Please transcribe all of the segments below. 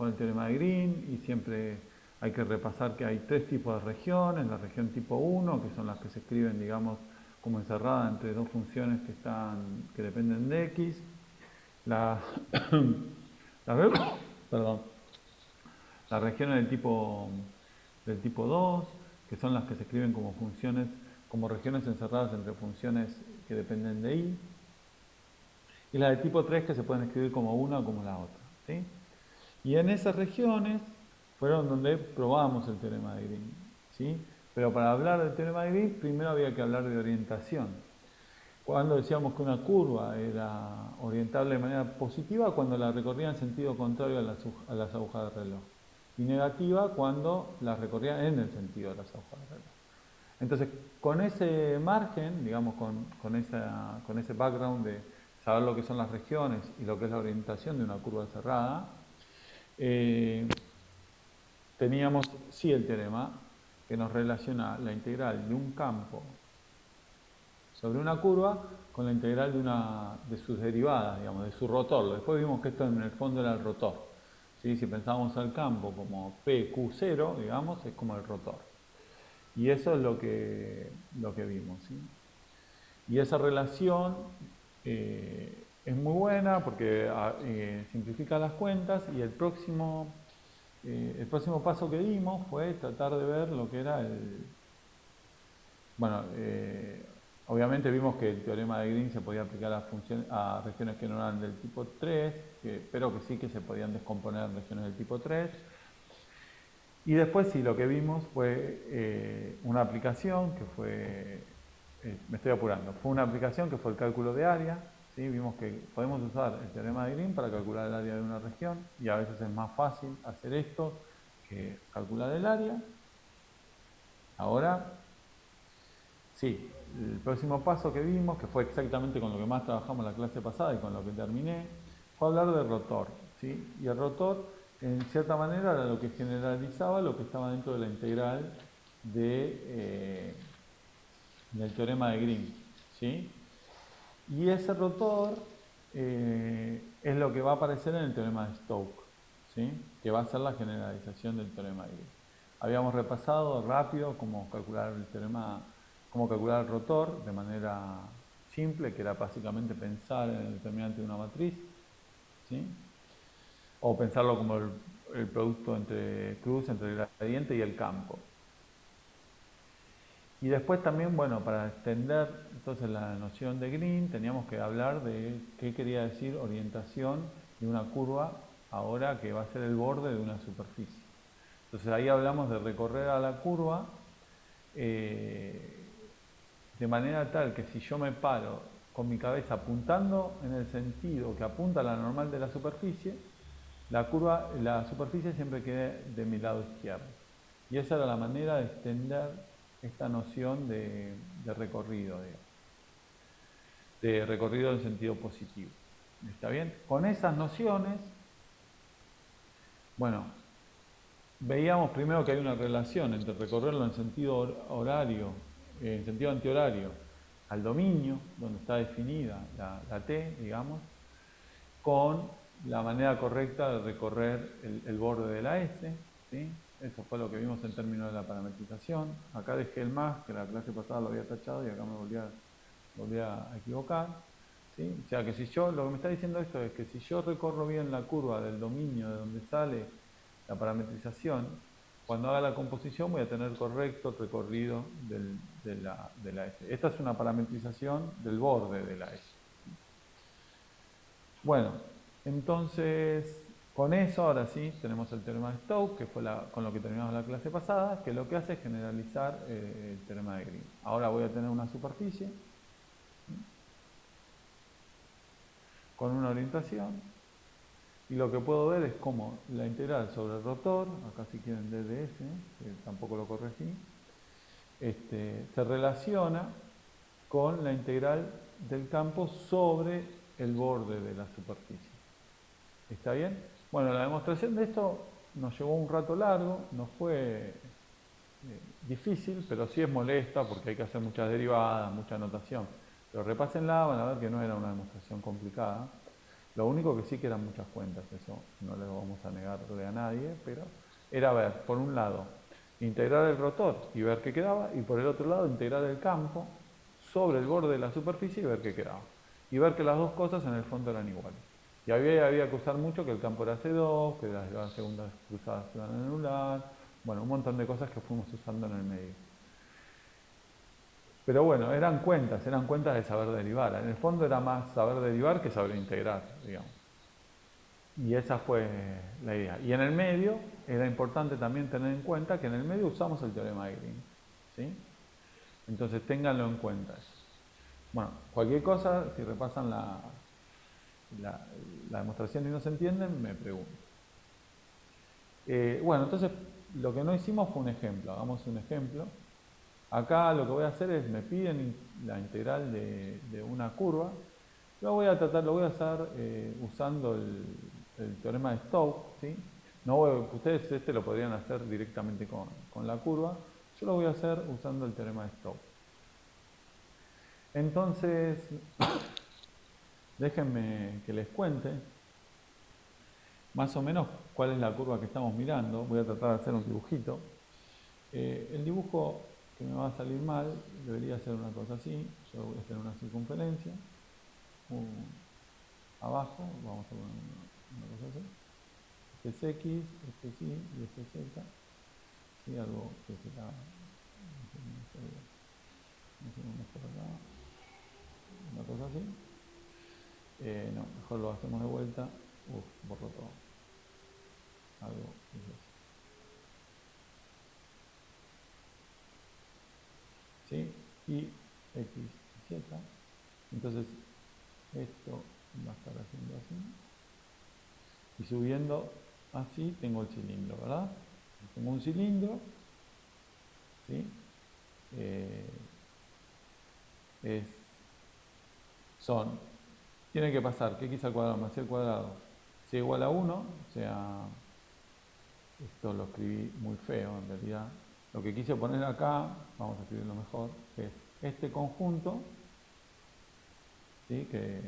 con el teorema de Green y siempre hay que repasar que hay tres tipos de regiones. La región tipo 1, que son las que se escriben, digamos, como encerrada entre dos funciones que dependen de x. La, perdón, las regiones del tipo 2, que son las que se escriben como funciones, como regiones encerradas entre funciones que dependen de y. Y la de tipo 3 que se pueden escribir como una o como la otra, ¿sí? Y en esas regiones fueron donde probamos el teorema de Green, ¿sí? Pero para hablar del teorema de Green, primero había que hablar de orientación. Cuando decíamos que una curva era orientable de manera positiva cuando la recorría en sentido contrario a las agujas de reloj. Y negativa cuando las recorría en el sentido de las agujas de reloj. Entonces, con ese margen, digamos, con ese background de saber lo que son las regiones y lo que es la orientación de una curva cerrada, teníamos sí el teorema que nos relaciona la integral de un campo sobre una curva con la integral de sus derivadas, digamos, de su rotor. Después vimos que esto en el fondo era el rotor. ¿Sí? Si pensábamos al campo como PQ0, digamos, es como el rotor. Y eso es lo que vimos. ¿Sí? Y esa relación es muy buena porque simplifica las cuentas y el próximo paso que dimos fue tratar de ver lo que era bueno, obviamente vimos que el teorema de Green se podía aplicar a regiones que no eran del tipo 3, pero que sí que se podían descomponer en regiones del tipo 3. Y después sí, lo que vimos fue una aplicación que fue, me estoy apurando, fue una aplicación que fue el cálculo de área. ¿Sí? Vimos que podemos usar el teorema de Green para calcular el área de una región y a veces es más fácil hacer esto que calcular el área. Ahora, sí, el próximo paso que vimos, que fue exactamente con lo que más trabajamos la clase pasada y con lo que terminé, fue hablar del rotor. ¿Sí? Y el rotor, en cierta manera, era lo que generalizaba lo que estaba dentro de la integral del teorema de Green. ¿Sí? Y ese rotor es lo que va a aparecer en el teorema de Stokes, ¿sí? Que va a ser la generalización del teorema de Green. Habíamos repasado rápido cómo calcular cómo calcular el rotor de manera simple, que era básicamente pensar en el determinante de una matriz, ¿sí? O pensarlo como el producto entre el gradiente y el campo. Y después también, bueno, para extender entonces la noción de Green, teníamos que hablar de qué quería decir orientación de una curva ahora que va a ser el borde de una superficie. Entonces ahí hablamos de recorrer a la curva de manera tal que si yo me paro con mi cabeza apuntando en el sentido que apunta a la normal de la superficie, la superficie siempre quede de mi lado izquierdo. Y esa era la manera de extender esta noción de recorrido, digamos. De recorrido en sentido positivo. ¿Está bien? Con esas nociones, bueno, veíamos primero que hay una relación entre recorrerlo en sentido horario, en sentido antihorario, al dominio, donde está definida la T, digamos, con la manera correcta de recorrer el borde de la S, ¿sí? Eso fue lo que vimos en términos de la parametrización. Acá dejé el más, que la clase pasada lo había tachado y acá me volví a equivocar. ¿Sí? O sea que lo que me está diciendo esto es que si yo recorro bien la curva del dominio de donde sale la parametrización, cuando haga la composición voy a tener correcto el recorrido de la S. Esta es una parametrización del borde de la S. Bueno, entonces con eso ahora sí tenemos el teorema de Stokes, que fue con lo que terminamos la clase pasada, que lo que hace es generalizar el teorema de Green. Ahora voy a tener una superficie con una orientación y lo que puedo ver es cómo la integral sobre el rotor, acá si quieren DDS, que tampoco lo corregí, se relaciona con la integral del campo sobre el borde de la superficie. ¿Está bien? Bueno, la demostración de esto nos llevó un rato largo, no fue difícil, pero sí es molesta porque hay que hacer muchas derivadas, mucha notación. Pero repásenla, van a ver que no era una demostración complicada. Lo único que sí que eran muchas cuentas, eso no le vamos a negarle a nadie, pero era ver, por un lado, integrar el rotor y ver qué quedaba, y por el otro lado, integrar el campo sobre el borde de la superficie y ver qué quedaba. Y ver que las dos cosas en el fondo eran iguales. Y había que usar mucho que el campo era C2, que las segundas cruzadas se iban a anular, bueno, un montón de cosas que fuimos usando en el medio. Pero bueno, eran cuentas de saber derivar. En el fondo era más saber derivar que saber integrar, digamos. Y esa fue la idea. Y en el medio era importante también tener en cuenta que en el medio usamos el teorema de Green. ¿Sí? Entonces ténganlo en cuenta eso. Bueno, cualquier cosa, si repasan la demostración y no se entienden, me preguntan. Bueno, entonces lo que no hicimos fue un ejemplo. Hagamos un ejemplo. Acá lo que voy a hacer es, me piden la integral de una curva. Lo voy a hacer usando el teorema de Stokes, ¿sí? Ustedes lo podrían hacer directamente con la curva. Yo lo voy a hacer usando el teorema de Stokes. Entonces, déjenme que les cuente más o menos cuál es la curva que estamos mirando. Voy a tratar de hacer un dibujito. El dibujo que me va a salir mal debería ser una cosa así. Yo voy a hacer una circunferencia. Abajo, vamos a poner una cosa así. Este es X, este es Y y este es Z. ¿Sí? Algo que será, no sé, por acá. Una cosa así. No, mejor lo hacemos de vuelta. Borro todo. Algo que es así. ¿Sí? Y X y Z. Entonces, esto va a estar haciendo así. Y subiendo así tengo el cilindro, ¿verdad? Tengo un cilindro. ¿Sí? Tiene que pasar que x al cuadrado más y al cuadrado sea igual a 1, o sea, esto lo escribí muy feo en realidad. Lo que quise poner acá, vamos a escribirlo mejor, es este conjunto, ¿sí? Que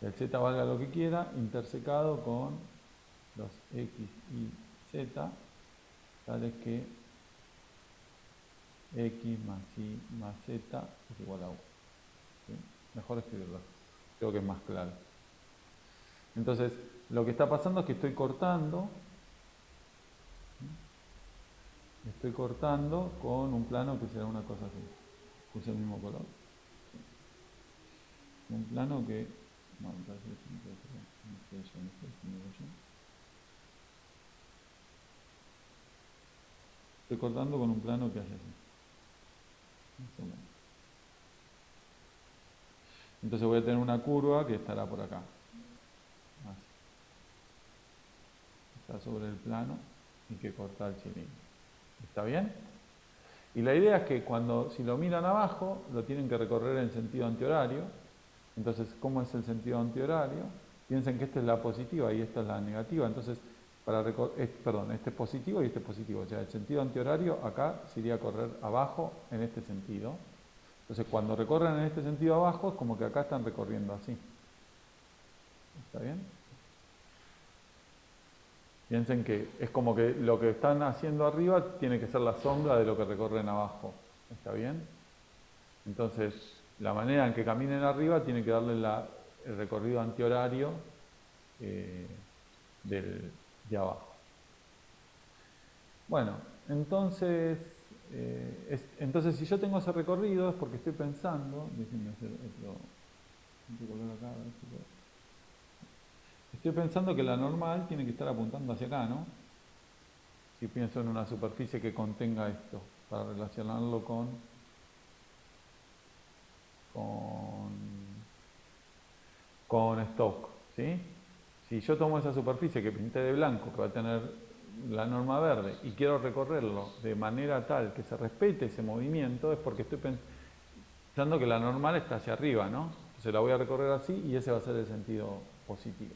el z valga lo que quiera, intersecado con los x y z, tales que x más y más z es igual a 1. ¿Sí? Mejor escribirlo, creo que es más claro. Entonces, lo que está pasando es que estoy cortando con un plano que será una cosa así. Puse el mismo color. Un plano que... No, me parece que no sé yo. Estoy cortando con un plano que hace así. Entonces voy a tener una curva que estará por acá. Así. Está sobre el plano y que corta el cilindro. ¿Está bien? Y la idea es que si lo miran abajo, lo tienen que recorrer en sentido antihorario. Entonces, ¿cómo es el sentido antihorario? Piensen que esta es la positiva y esta es la negativa. Entonces, este es positivo y este es positivo. O sea, el sentido antihorario acá sería correr abajo en este sentido. Entonces, cuando recorren en este sentido abajo, es como que acá están recorriendo así. ¿Está bien? Piensen que es como que lo que están haciendo arriba tiene que ser la sombra de lo que recorren abajo. ¿Está bien? Entonces, la manera en que caminen arriba tiene que darle el recorrido antihorario de abajo. Bueno, entonces si yo tengo ese recorrido es porque estoy pensando, déjenme hacer otro color acá, estoy pensando que la normal tiene que estar apuntando hacia acá, ¿no? Si pienso en una superficie que contenga esto, para relacionarlo con Stokes, ¿sí? Si yo tomo esa superficie que pinté de blanco, que va a tener la norma verde, y quiero recorrerlo de manera tal que se respete ese movimiento, es porque estoy pensando que la normal está hacia arriba, ¿no? Entonces la voy a recorrer así y ese va a ser el sentido positivo.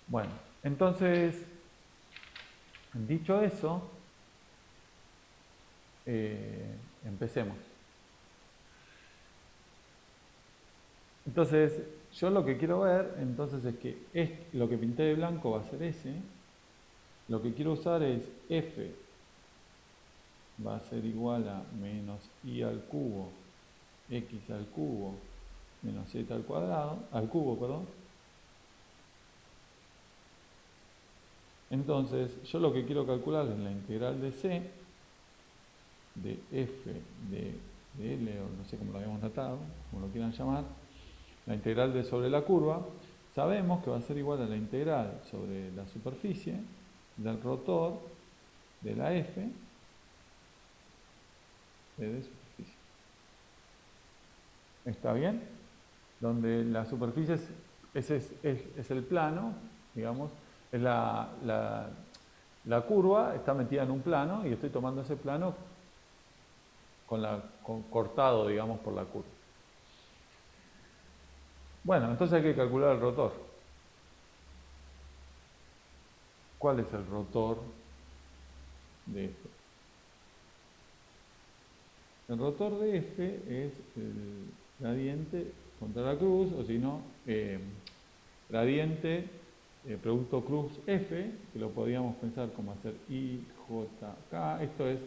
Bueno, entonces, dicho eso, empecemos. Entonces, yo lo que quiero ver entonces es que lo que pinté de blanco va a ser ese. Lo que quiero usar es f va a ser igual a menos i al cubo, x al cubo, menos z al cuadrado, al cubo, perdón. Entonces, yo lo que quiero calcular es la integral de c, de f, de L, o no sé cómo lo habíamos tratado, como lo quieran llamar, la integral de sobre la curva. Sabemos que va a ser igual a la integral sobre la superficie del rotor de la f de superficie. ¿Está bien? Donde la superficie es el plano, digamos, es la curva está metida en un plano y estoy tomando ese plano cortado, digamos, por la curva. Bueno, entonces hay que calcular el rotor. ¿Cuál es el rotor de F? El rotor de F es el gradiente contra la cruz, o si no, gradiente producto cruz F, que lo podríamos pensar como hacer I, J, K. Esto es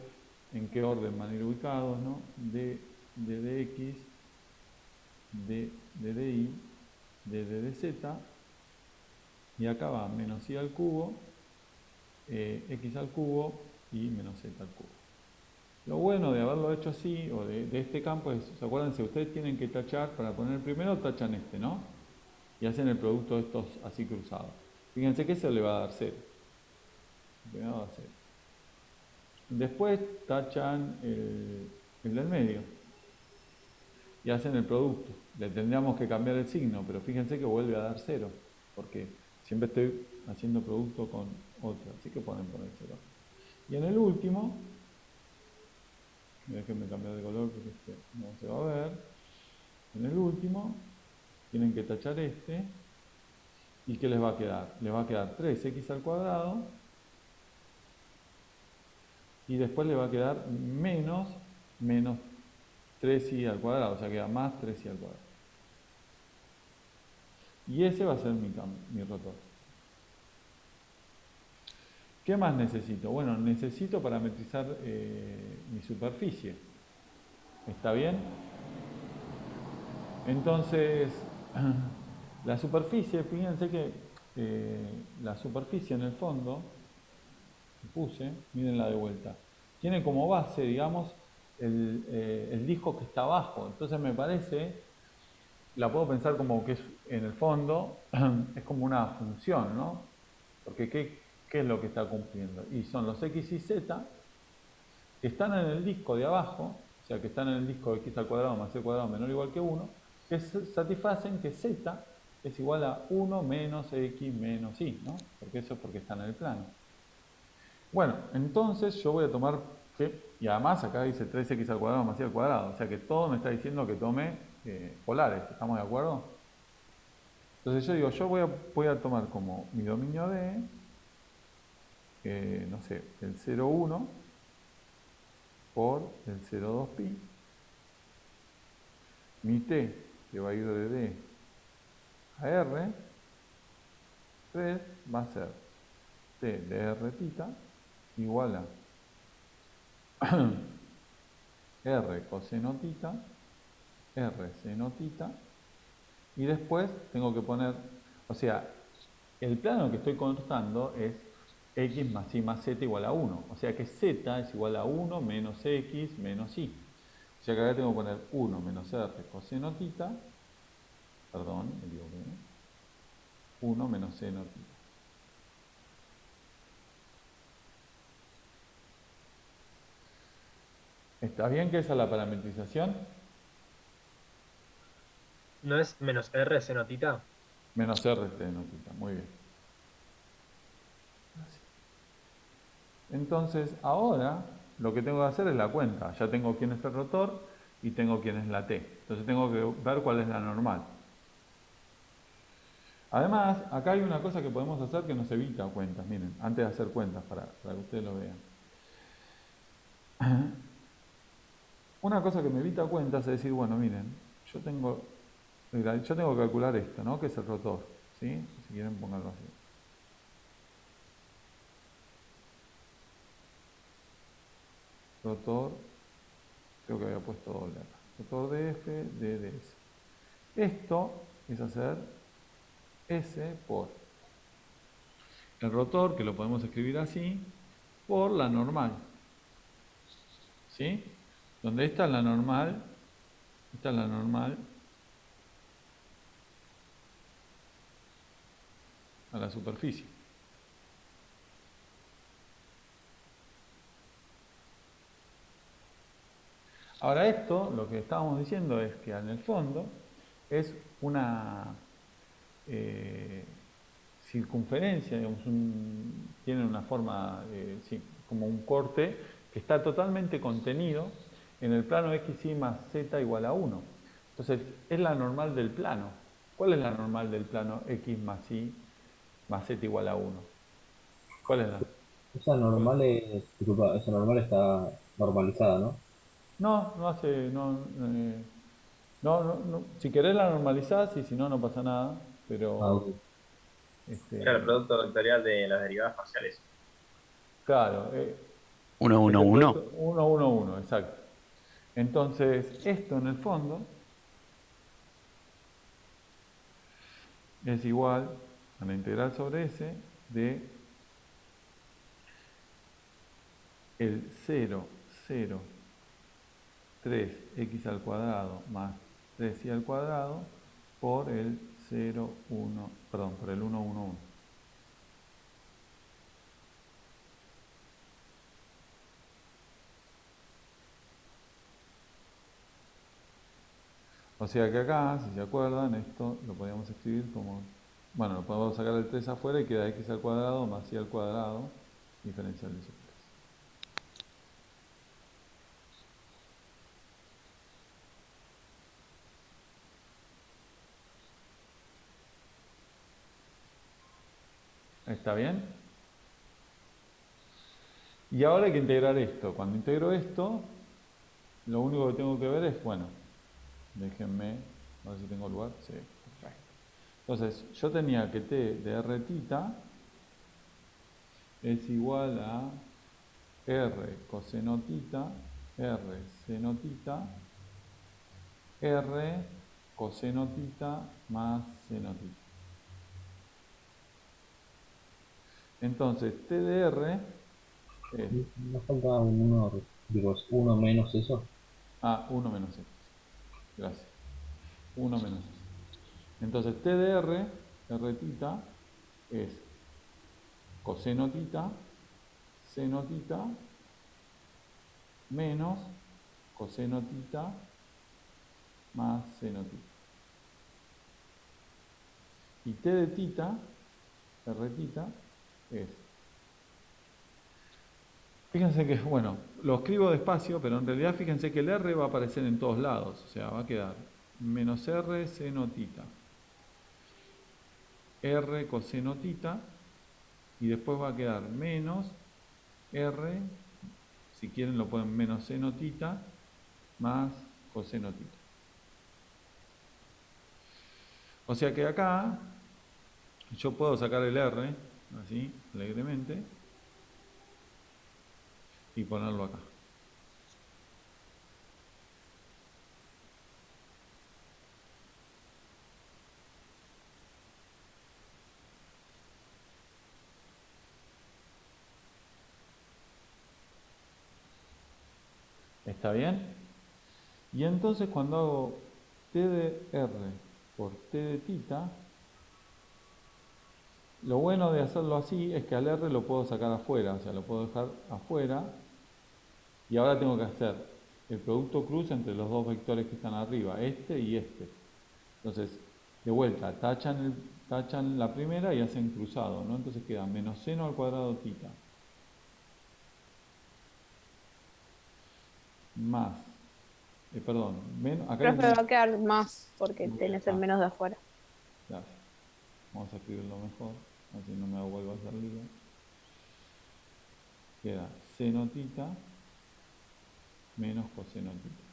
en qué orden van a ir ubicados, ¿no? D de dx, D de dy, D de dz, y acá va menos i al cubo, x al cubo y menos z al cubo. Lo bueno de haberlo hecho así, o de este campo, es, ¿se acuerdan? Si ustedes tienen que tachar, para poner el primero, tachan este, ¿no? Y hacen el producto de estos así cruzados. Fíjense que eso le va a dar 0. Le va a dar 0. Después tachan el del medio y hacen el producto. Le tendríamos que cambiar el signo, pero fíjense que vuelve a dar 0, porque siempre estoy haciendo producto con otro, así que pueden poner 0. Y en el último, déjenme cambiar de color porque este no se va a ver. En el último, tienen que tachar este. ¿Y qué les va a quedar? Les va a quedar 3x al cuadrado. Y después le va a quedar menos 3i al cuadrado. O sea, queda más 3i al cuadrado. Y ese va a ser mi rotor. ¿Qué más necesito? Bueno, necesito parametrizar mi superficie. ¿Está bien? Entonces, la superficie, fíjense que la superficie en el fondo, que puse, mírenla de vuelta, tiene como base, digamos, el disco que está abajo. Entonces me parece, la puedo pensar como que es en el fondo, es como una función, ¿no? Porque ¿qué es lo que está cumpliendo? Y son los x y z que están en el disco de abajo, o sea, que están en el disco de x al cuadrado más c al cuadrado menor o igual que 1, que satisfacen que z es igual a 1 menos x menos y, ¿no? Porque eso es porque está en el plano. Bueno, entonces yo voy a tomar y además acá dice 3x al cuadrado más y al cuadrado, o sea que todo me está diciendo que tome polares, ¿estamos de acuerdo? Entonces yo digo, yo voy a tomar como mi dominio D, no sé, el 0,1 por el 0,2 pi, mi T, que va a ir de D a R, 3 va a ser T de R tita igual a R coseno tita, R seno tita, y después tengo que poner, o sea, el plano que estoy cortando es x más y más z igual a 1, o sea que z es igual a 1 menos x menos y. O sea que acá tengo que poner 1 menos r coseno tita, perdón, me equivoqué, 1 menos seno tita. ¿Está bien que esa es la parametrización? ¿No es menos R seno tita? Menos r seno tita, muy bien. Entonces, ahora lo que tengo que hacer es la cuenta. Ya tengo quién es el rotor y tengo quién es la T. Entonces tengo que ver cuál es la normal. Además, acá hay una cosa que podemos hacer que nos evita cuentas. Miren, antes de hacer cuentas, para que ustedes lo vean. Una cosa que me evita cuentas es decir, bueno, miren, yo tengo yo tengo que calcular esto, ¿no? Que es el rotor, ¿sí? Si quieren ponerlo así. Rotor, creo que había puesto doble acá. Rotor de F de ds. Esto es hacer S por el rotor, que lo podemos escribir así, por la normal. ¿Sí? Donde esta es la normal a la superficie. Ahora esto, lo que estábamos diciendo es que en el fondo es una circunferencia, digamos, tiene una forma, sí, como un corte que está totalmente contenido en el plano xy más z igual a 1. Entonces, es la normal del plano. ¿Cuál es la normal del plano x más y más z igual a 1? ¿Cuál es la? Esa ¿Cuál? normal es, disculpa, esa normal está normalizada, ¿no? No, no hace, no, si querés la normalizás y si no, no pasa nada, Ah, pero, ok. Era el este, producto vectorial de las derivadas parciales. claro, Uno, es uno, el uno. producto 1, 1, 1, exacto. Entonces, esto en el fondo es igual a la integral sobre S de el 0, 0, 3x al cuadrado más 3y al cuadrado por el 0, 1, perdón, por el 1, 1, 1. O sea que acá, si se acuerdan, esto lo podríamos escribir como, bueno, lo podemos sacar el 3 afuera y queda x al cuadrado más y al cuadrado diferencial de esos 3. ¿Está bien? Y ahora hay que integrar esto. Cuando integro esto, lo único que tengo que ver es, bueno, déjenme, a ver si tengo lugar. Sí, perfecto. Entonces, yo tenía que t de r tita es igual a r coseno tita, r seno tita, r coseno tita más seno tita. Entonces, t de r es, Nos falta un uno, digo, es uno menos eso. 1 menos x. Gracias. 1 menos x. Entonces, t de r, r tita, es coseno tita, seno tita, menos coseno tita más seno tita. Y t de tita, r tita, es, fíjense que, bueno, lo escribo despacio, pero en realidad fíjense que el r va a aparecer en todos lados, o sea, va a quedar menos r seno tita, r coseno tita, y después va a quedar menos r, si quieren lo pueden menos seno tita, más coseno tita. O sea que acá yo puedo sacar el r, así, alegremente, y ponerlo acá. ¿Está bien? Y entonces cuando hago t de r por t de tita, lo bueno de hacerlo así es que al r lo puedo sacar afuera, o sea, lo puedo dejar afuera, y ahora tengo que hacer el producto cruz entre los dos vectores que están arriba, este y este. Entonces, de vuelta, tachan la primera y hacen cruzado, ¿no? Entonces queda menos seno al cuadrado tita más, perdón, acá hay Profe, un... va a quedar más porque Muy bien, tenés el menos de afuera. gracias. Vamos a escribirlo mejor, así no me vuelvo a hacer lío. Queda seno tita menos coseno tita.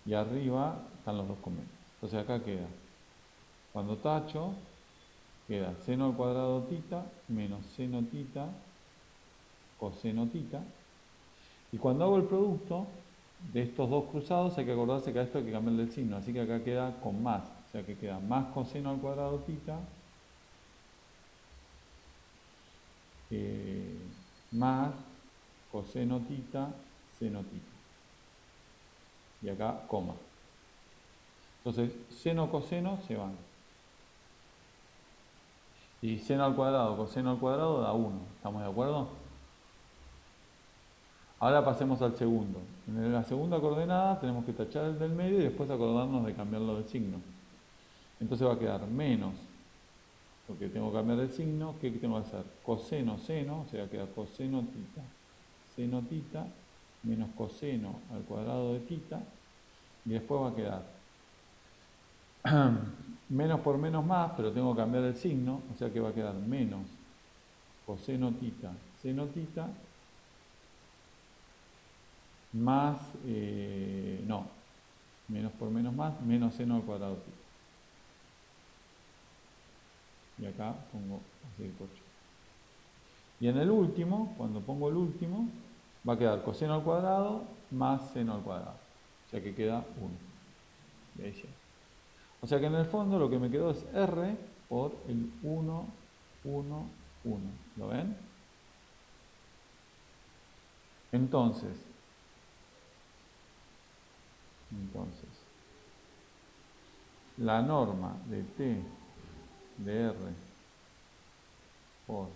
y arriba están los dos con menos. Entonces acá queda, cuando tacho, queda seno al cuadrado tita menos seno tita coseno tita. Y cuando hago el producto de estos dos cruzados hay que acordarse que a esto hay que cambiarle el signo, así que acá queda con más, o sea que queda más coseno al cuadrado tita más coseno tita seno tita. Y acá coma. Entonces seno coseno se van. Y seno al cuadrado coseno al cuadrado da 1, ¿estamos de acuerdo? Ahora pasemos al segundo. En la segunda coordenada tenemos que tachar el del medio y después acordarnos de cambiarlo de signo. Entonces va a quedar menos, porque tengo que cambiar el signo. ¿Qué tengo que hacer? Coseno, seno, o sea, queda coseno tita, seno tita, menos coseno al cuadrado de tita, y después va a quedar menos por menos más, pero tengo que cambiar el signo, o sea que va a quedar menos coseno tita, seno tita, más, no, menos por menos más, menos seno al cuadrado tita. Y acá pongo así el coche. Y en el último, cuando pongo el último, va a quedar coseno al cuadrado más seno al cuadrado. O sea que queda 1. Y ahí llega. O sea que en el fondo lo que me quedó es R por el 1, 1, 1. ¿Lo ven? Entonces, la norma de T de R por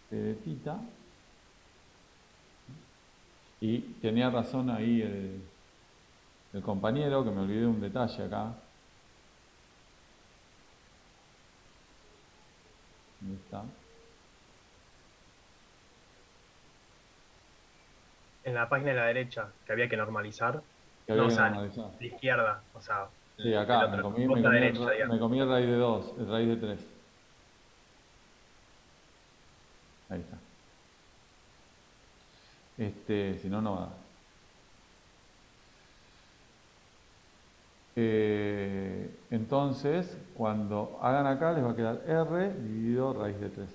T de tita, y tenía razón ahí el compañero, que me olvidé un detalle acá. ¿Dónde está? En la página de la derecha, que había que normalizar. Que había No, o que sea, normalizar. de izquierda, o sea, Sí, el acá, otro. Vos la derecha, me digamos. comí el raíz de 2, el raíz de 3. Ahí está. Si no, no va a dar. Entonces, cuando hagan acá, les va a quedar R dividido raíz de 3.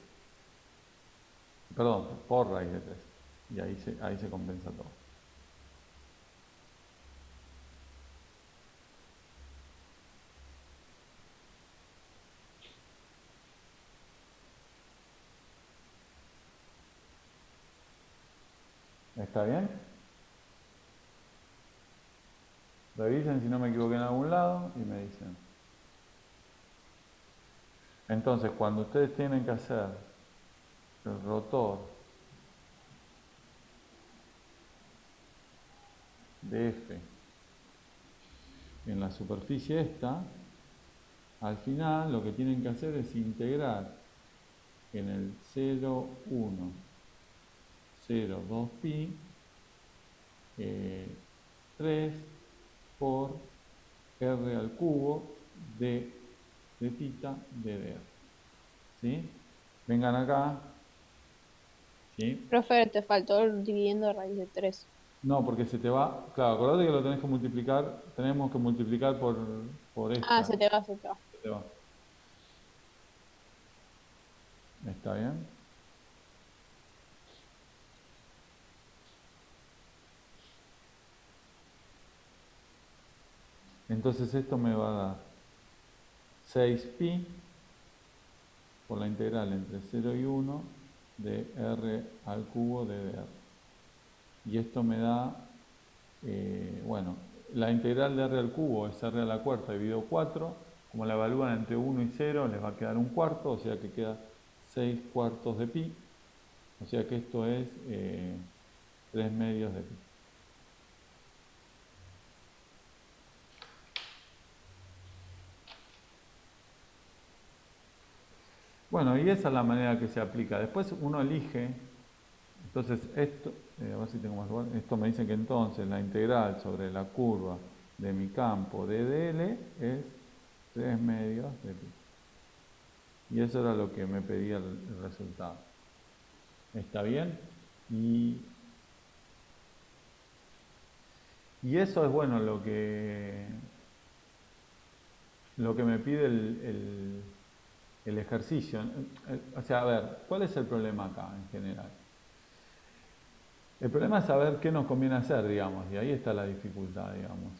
Perdón, por raíz de 3. Y ahí se compensa todo. ¿Está bien? Revisen si no me equivoqué en algún lado y me dicen. Entonces, cuando ustedes tienen que hacer el rotor de F en la superficie esta, al final lo que tienen que hacer es integrar en el 0, 1, 0, 2 pi 3 por r al cubo de tita de dr. ¿Sí? Vengan acá. ¿Sí? Profe, te faltó dividiendo raíz de 3. No, porque se te va. Claro, acordate que lo tenés que multiplicar. Tenemos que multiplicar por Ah, esta. se te va, se te va. Se te va. ¿Está bien? Entonces esto me va a dar 6pi por la integral entre 0 y 1 de r al cubo de dr. Y esto me da, bueno, la integral de r al cubo es r a la cuarta dividido 4. Como la evalúan entre 1 y 0, les va a quedar un cuarto, o sea que queda 6 cuartos de pi. O sea que esto es 3 medios de pi. Bueno, y esa es la manera que se aplica. Después uno elige, entonces esto, a ver si tengo más lugar, esto me dice que entonces la integral sobre la curva de mi campo de dl es 3 medios de pi. Y eso era lo que me pedía el resultado. ¿Está bien? Y Y eso es bueno lo que me pide el ejercicio. O sea, a ver, ¿cuál es el problema acá en general? El problema es saber qué nos conviene hacer, digamos, y ahí está la dificultad, digamos.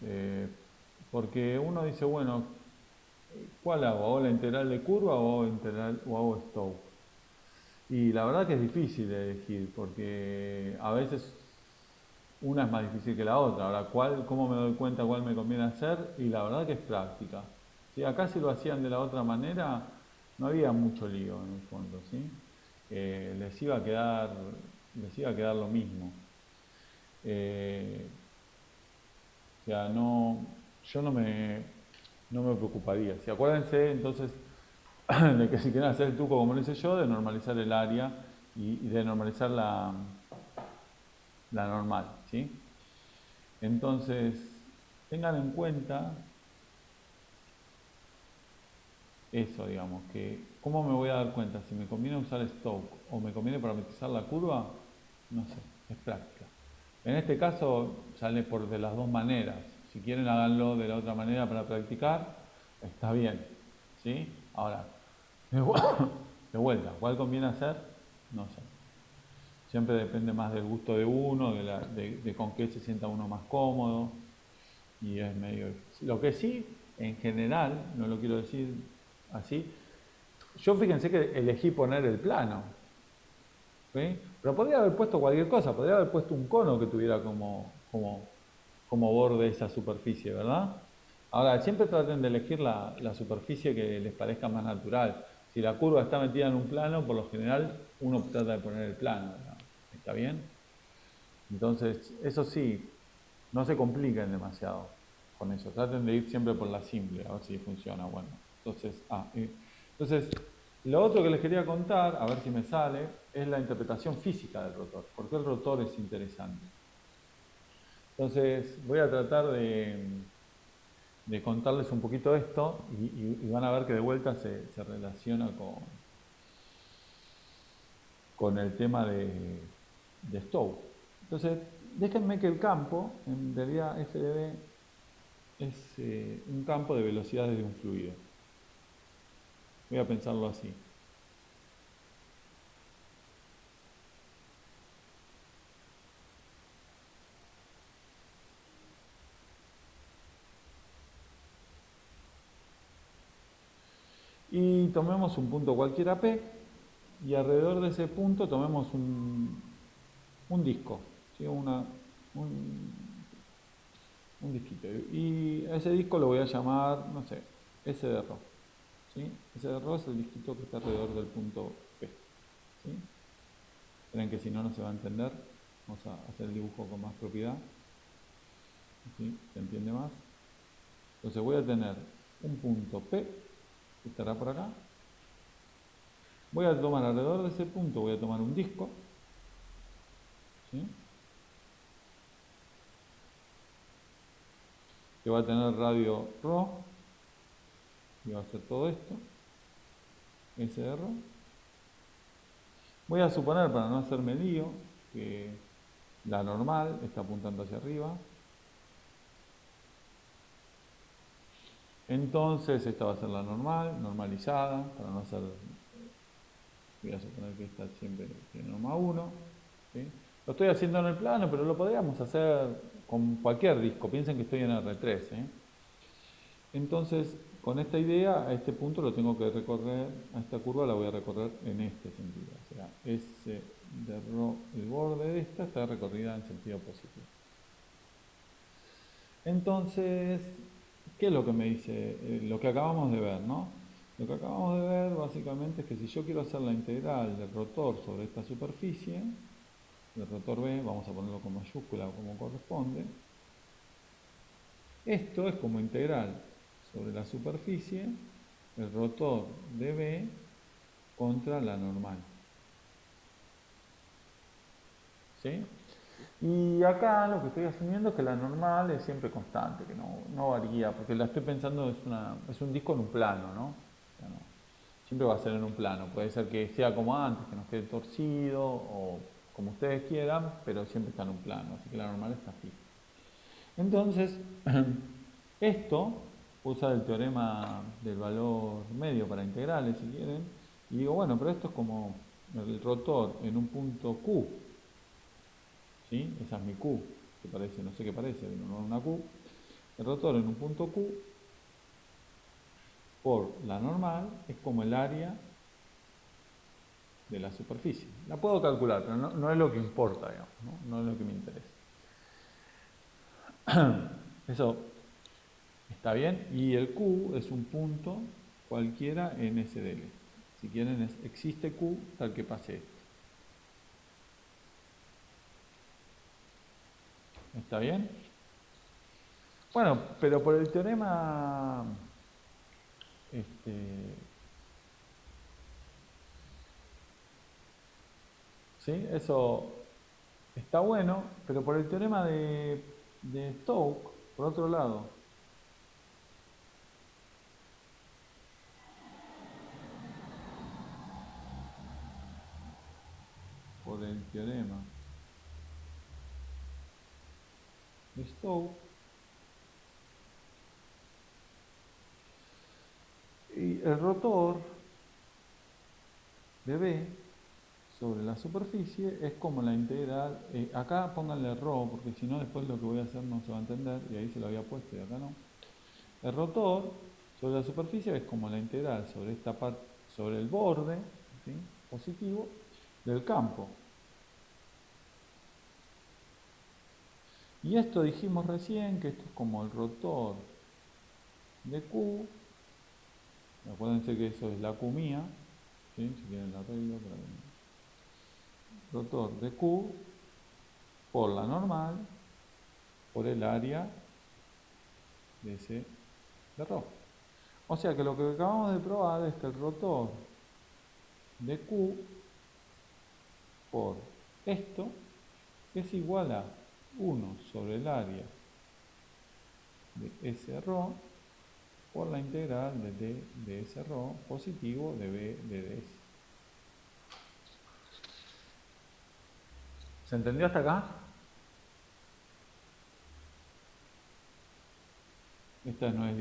Porque uno dice, bueno, ¿cuál hago? ¿Hago la integral de curva o hago Stokes? Y la verdad que es difícil de elegir, porque a veces una es más difícil que la otra. Ahora, ¿cómo me doy cuenta cuál me conviene hacer? Y la verdad que es práctica. ¿Sí? Acá si lo hacían de la otra manera, no había mucho lío en el fondo, ¿sí? Les iba a quedar lo mismo. O sea, yo no me preocuparía. Si acuérdense entonces de que si quieren hacer el truco como lo hice yo, de normalizar el área y de normalizar la normal, ¿sí? Entonces, tengan en cuenta eso, digamos, que ¿cómo me voy a dar cuenta? Si me conviene usar Stoke o me conviene parametrizar la curva, no sé, es práctica. En este caso sale de las dos maneras. Si quieren háganlo de la otra manera para practicar, está bien, ¿sí? Ahora, de vuelta, ¿cuál conviene hacer? No sé. Siempre depende más del gusto de uno, de con qué se sienta uno más cómodo, y es medio difícil. Lo que sí, en general, no lo quiero decir así, yo fíjense que elegí poner el plano, ¿sí? Pero podría haber puesto cualquier cosa, podría haber puesto un cono que tuviera como borde esa superficie, ¿verdad? Ahora, siempre traten de elegir la superficie que les parezca más natural. Si la curva está metida en un plano, por lo general uno trata de poner el plano, ¿verdad? ¿Está bien? Entonces, eso sí, no se compliquen demasiado con eso. Traten de ir siempre por la simple, a ver si funciona. Bueno, entonces, lo otro que les quería contar, a ver si me sale, es la interpretación física del rotor. ¿Por qué el rotor es interesante? Entonces, voy a tratar de contarles un poquito esto y van a ver que de vuelta se relaciona con el tema de Stokes. Entonces, déjenme que el campo, en realidad FDB, es un campo de velocidades de un fluido. Voy a pensarlo así. Y tomemos un punto cualquiera P, y alrededor de ese punto tomemos un disco, ¿sí? un disquito. Y a ese disco lo voy a llamar, no sé, S de Rho. ¿Sí? S de Rho es el disquito que está alrededor del punto P. ¿Sí? Esperen que si no, no se va a entender. Vamos a hacer el dibujo con más propiedad. ¿Sí? ¿Se entiende más? Entonces voy a tener un punto P, que estará por acá. Voy a tomar alrededor de ese punto, voy a tomar un disco. ¿Sí? Que va a tener radio Rho. Y va a hacer todo esto. S de Rho. Voy a suponer, para no hacerme lío, que la normal está apuntando hacia arriba. Entonces esta va a ser la normal, normalizada, para no hacer... Voy a suponer que esta siempre tiene norma 1. ¿Sí? Lo estoy haciendo en el plano, pero lo podríamos hacer con cualquier disco. Piensen que estoy en R3. Entonces, con esta idea, a este punto lo tengo que recorrer, a esta curva la voy a recorrer en este sentido. O sea, S de Rho, el borde de esta está recorrida en sentido positivo. Entonces, ¿qué es lo que me dice? Lo que acabamos de ver, ¿no? Lo que acabamos de ver básicamente es que si yo quiero hacer la integral del rotor sobre esta superficie, del rotor B, vamos a ponerlo con mayúscula como corresponde, esto es como integral sobre la superficie el rotor de B contra la normal. ¿Sí? Y acá lo que estoy asumiendo es que la normal es siempre constante, que no varía, porque la estoy pensando, es un disco en un plano, ¿no? O sea, siempre va a ser en un plano. Puede ser que sea como antes, que nos quede torcido, o como ustedes quieran, pero siempre está en un plano, así que la normal está fija. Entonces, esto, usa el teorema del valor medio para integrales, si quieren, y digo, bueno, pero esto es como el rotor en un punto Q, ¿sí? Esa es mi Q, que parece, no sé qué parece, no una Q. El rotor en un punto Q, por la normal, es como el área de la superficie. La puedo calcular, pero no es lo que importa, digamos, no es lo que me interesa. Eso está bien. Y el Q es un punto cualquiera en SDL. Si quieren, existe Q tal que pase esto. ¿Está bien? Bueno, pero por el teorema ¿sí? Eso está bueno, pero por el teorema de Stokes, por otro lado, por el teorema de Stokes, y el rotor de B sobre la superficie es como la integral, acá pónganle ρ, porque si no después lo que voy a hacer no se va a entender, y ahí se lo había puesto y acá no. El rotor sobre la superficie es como la integral sobre esta parte, sobre el borde, ¿sí? Positivo, del campo. Y esto dijimos recién que esto es como el rotor de Q. Acuérdense que eso es la Q mía, ¿sí? Si quieren la arreglo para que... Rotor de Q por la normal por el área de ese de ρ. O sea que lo que acabamos de probar es que el rotor de Q por esto es igual a 1 sobre el área de S ρ por la integral de D de S ρ positivo de B de ds. ¿Se entendió hasta acá? Esta no es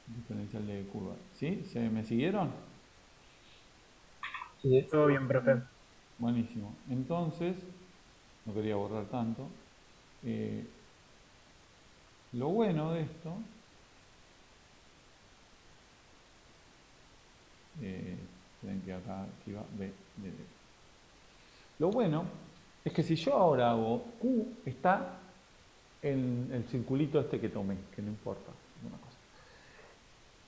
diferencial de curva. ¿Sí? ¿Se me siguieron? Sí, Todo bien, profe. Buenísimo. Entonces, no quería borrar tanto. Lo bueno de esto, esperen que acá iba B de D. Lo bueno es que si yo ahora hago Q, está en el circulito este que tomé, que no importa, una cosa.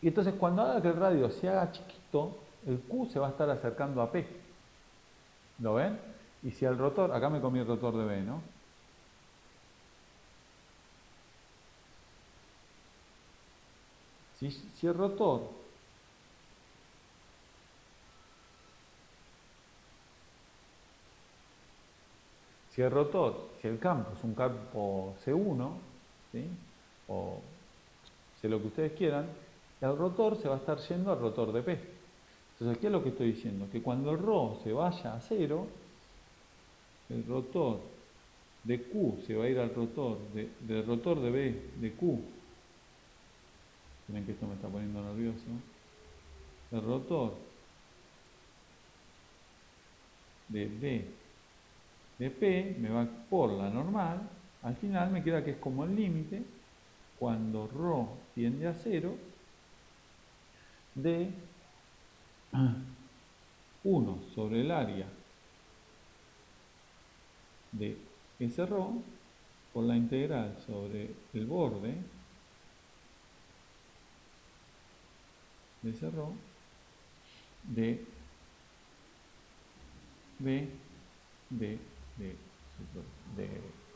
Y entonces cuando haga que el radio se haga chiquito, el Q se va a estar acercando a P. ¿Lo ven? Y si el rotor, acá me comí el rotor de B, ¿no? Si el rotor si el campo es un campo C1, ¿sí? O sé lo que ustedes quieran, el rotor se va a estar yendo al rotor de P. Entonces, ¿qué es lo que estoy diciendo? Que cuando el ρ se vaya a 0, el rotor de Q se va a ir al rotor del rotor de B de Q. Miren que esto me está poniendo nervioso. El rotor de D de P me va por la normal. Al final me queda que es como el límite cuando ρ tiende a 0 de 1 sobre el área de S ρ por la integral sobre el borde de S ρ de B de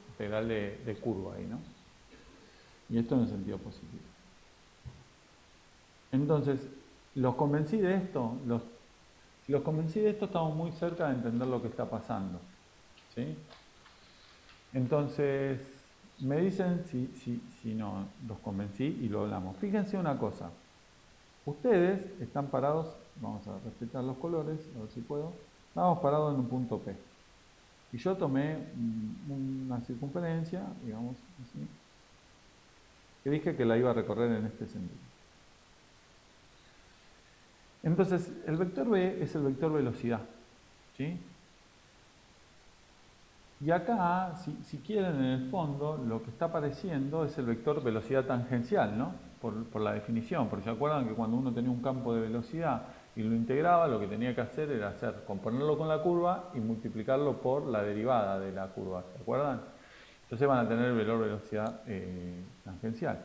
integral de curva ahí, ¿no? Y esto en el sentido positivo. Entonces, los convencí de esto, si los convencí de esto, estamos muy cerca de entender lo que está pasando. ¿Sí? Entonces, me dicen si no los convencí y lo hablamos. Fíjense una cosa. Ustedes están parados, vamos a respetar los colores, a ver si puedo. Estamos parados en un punto P. Y yo tomé una circunferencia, digamos así, que dije que la iba a recorrer en este sentido. Entonces, el vector B es el vector velocidad, ¿sí? Y acá, si quieren, en el fondo, lo que está apareciendo es el vector velocidad tangencial, ¿no? Por la definición, porque se acuerdan que cuando uno tenía un campo de velocidad y lo integraba, lo que tenía que hacer era componerlo con la curva y multiplicarlo por la derivada de la curva, ¿se acuerdan? Entonces van a tener el valor velocidad tangencial.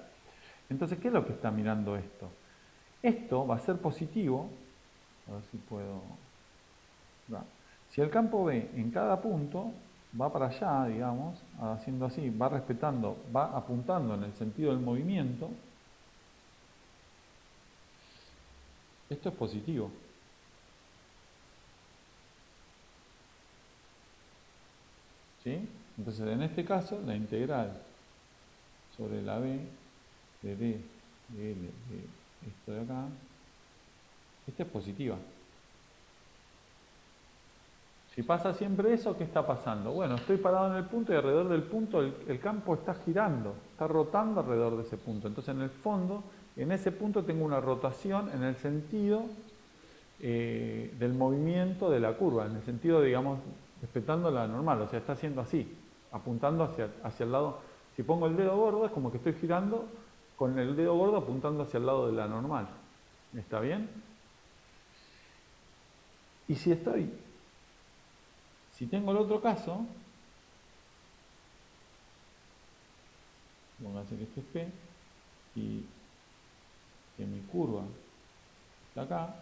Entonces, ¿qué es lo que está mirando esto? Esto va a ser positivo, a ver si puedo... Si el campo B en cada punto va para allá, digamos, haciendo así, va respetando, va apuntando en el sentido del movimiento, esto es positivo. ¿Sí? Entonces, en este caso, la integral sobre la B de D de L de esto de acá, esta es positiva. Si pasa siempre eso, ¿qué está pasando? Bueno, estoy parado en el punto y alrededor del punto el campo está girando, está rotando alrededor de ese punto. Entonces, en el fondo, en ese punto tengo una rotación en el sentido del movimiento de la curva, en el sentido, digamos, respetando la normal, o sea, está haciendo así, apuntando hacia el lado. Si pongo el dedo gordo, es como que estoy girando con el dedo gordo apuntando hacia el lado de la normal. ¿Está bien? Y si tengo el otro caso, vamos a hacer que este es P, y que mi curva está acá,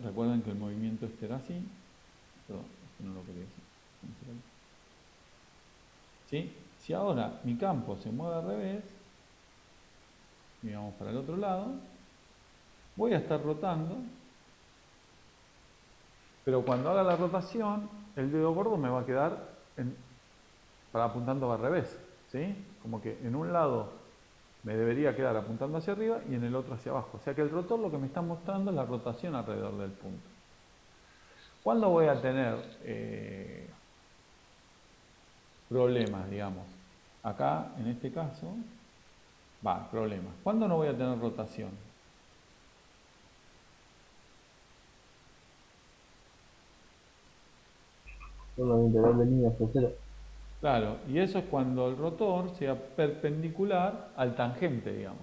recuerden que el movimiento este era así, perdón, esto no lo quería decir. ¿Sí? Si ahora mi campo se mueve al revés, y vamos para el otro lado, voy a estar rotando, pero cuando haga la rotación, el dedo gordo me va a quedar apuntando al revés, ¿sí? Como que en un lado me debería quedar apuntando hacia arriba y en el otro hacia abajo. O sea que el rotor lo que me está mostrando es la rotación alrededor del punto. ¿Cuándo voy a tener problemas, digamos? Acá, en este caso, problemas. ¿Cuándo no voy a tener rotación? Con la integral de línea hasta cero. Claro, y eso es cuando el rotor sea perpendicular al tangente, digamos.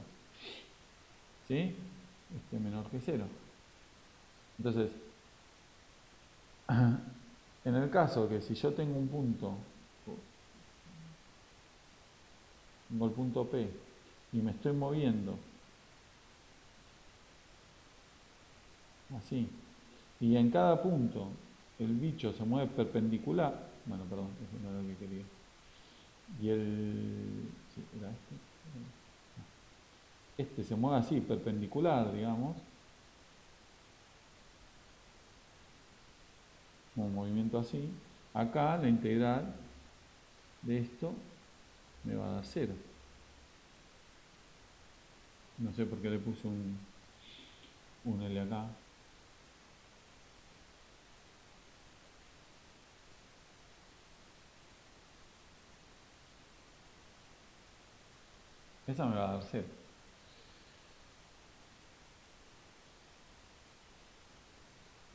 ¿Sí? Este menor que cero. Entonces, en el caso que si yo tengo un punto, tengo el punto P, y me estoy moviendo así, y en cada punto el bicho se mueve perpendicular, bueno, perdón, eso no era lo que quería, y sí, era este se mueve así, perpendicular, digamos, un movimiento así, acá la integral de esto me va a dar 0. No sé por qué le puse un L acá. Esa me va a dar 0.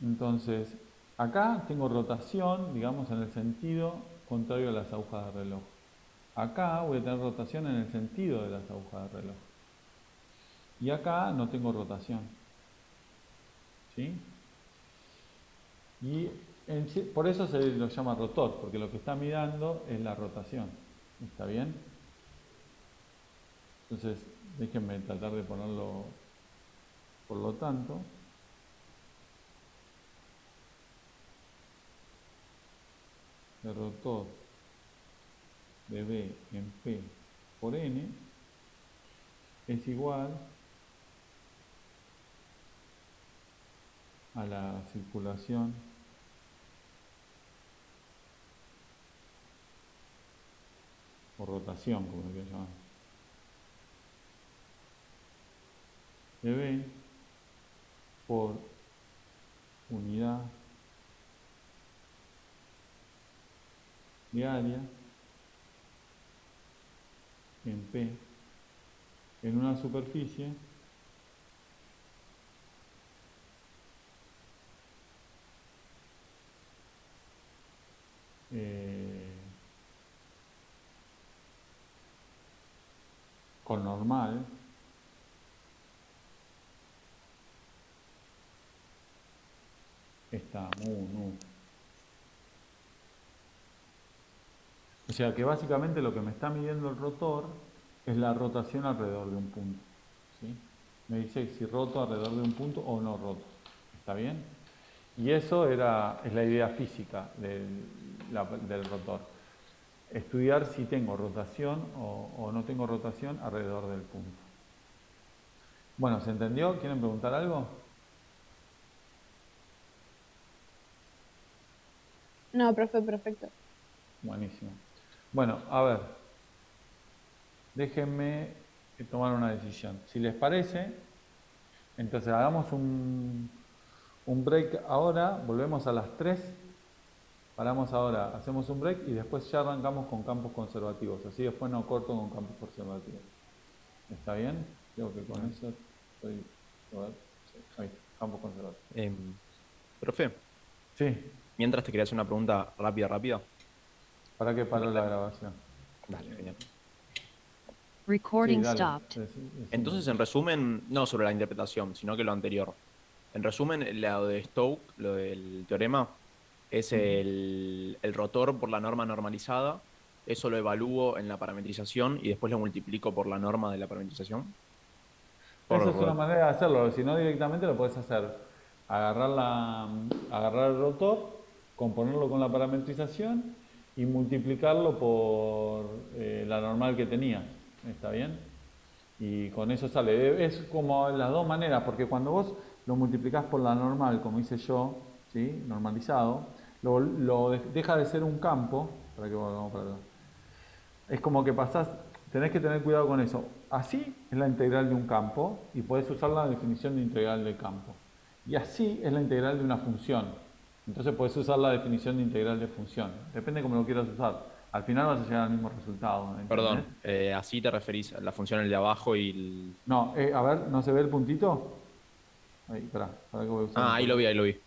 Entonces, acá tengo rotación, digamos, en el sentido contrario a las agujas de reloj. Acá voy a tener rotación en el sentido de las agujas de reloj. Y acá no tengo rotación. ¿Sí? Y por eso se lo llama rotor, porque lo que está mirando es la rotación. ¿Está bien? Entonces, déjenme tratar de ponerlo, por lo tanto, el rotor de B en P por N es igual a la circulación o rotación, como lo quiero llamar, de B por unidad de área ¿sí? En P, en una superficie con normal está nu. O sea que básicamente lo que me está midiendo el rotor es la rotación alrededor de un punto, ¿sí? Me dice si roto alrededor de un punto o no roto. ¿Está bien? Y eso es la idea física del rotor. Estudiar si tengo rotación o no tengo rotación alrededor del punto. Bueno, ¿se entendió? ¿Quieren preguntar algo? No, profe, perfecto. Buenísimo. Bueno, a ver. Déjenme tomar una decisión. Si les parece, entonces hagamos un break ahora, volvemos a las 3, paramos ahora, hacemos un break y después ya arrancamos con campos conservativos. Así después no corto con campos conservativos. ¿Está bien? Creo que con eso estoy... A ver, sí, ahí, campos conservativos. Profe, Sí, mientras te quería hacer una pregunta rápida. ¿para qué paró la grabación? Dale, genial. Recording Sí, dale. stopped. Entonces, en resumen, no sobre la interpretación, sino que lo anterior. En resumen, lo de Stokes, lo del teorema, es el rotor por la norma normalizada. Eso lo evalúo en la parametrización y después lo multiplico por la norma de la parametrización. Esa es una manera de hacerlo, si no directamente lo puedes hacer. Agarrar el rotor, componerlo con la parametrización y multiplicarlo por la normal que tenías. ¿Está bien? Y con eso sale. Es como las dos maneras, porque cuando vos lo multiplicás por la normal, como hice yo, ¿sí? Normalizado, deja de ser un campo. Para que volvamos para atrás. Es como que tenés que tener cuidado con eso. Así es la integral de un campo y podés usar la definición de integral de campo. Y así es la integral de una función. Entonces podés usar la definición de integral de función. Depende cómo lo quieras usar. Al final vas a llegar al mismo resultado. ¿Entendés? Perdón, así te referís a la función el de abajo y el... No, a ver, ¿no se ve el puntito? Ahí, espera, que voy a usar ahí lo vi.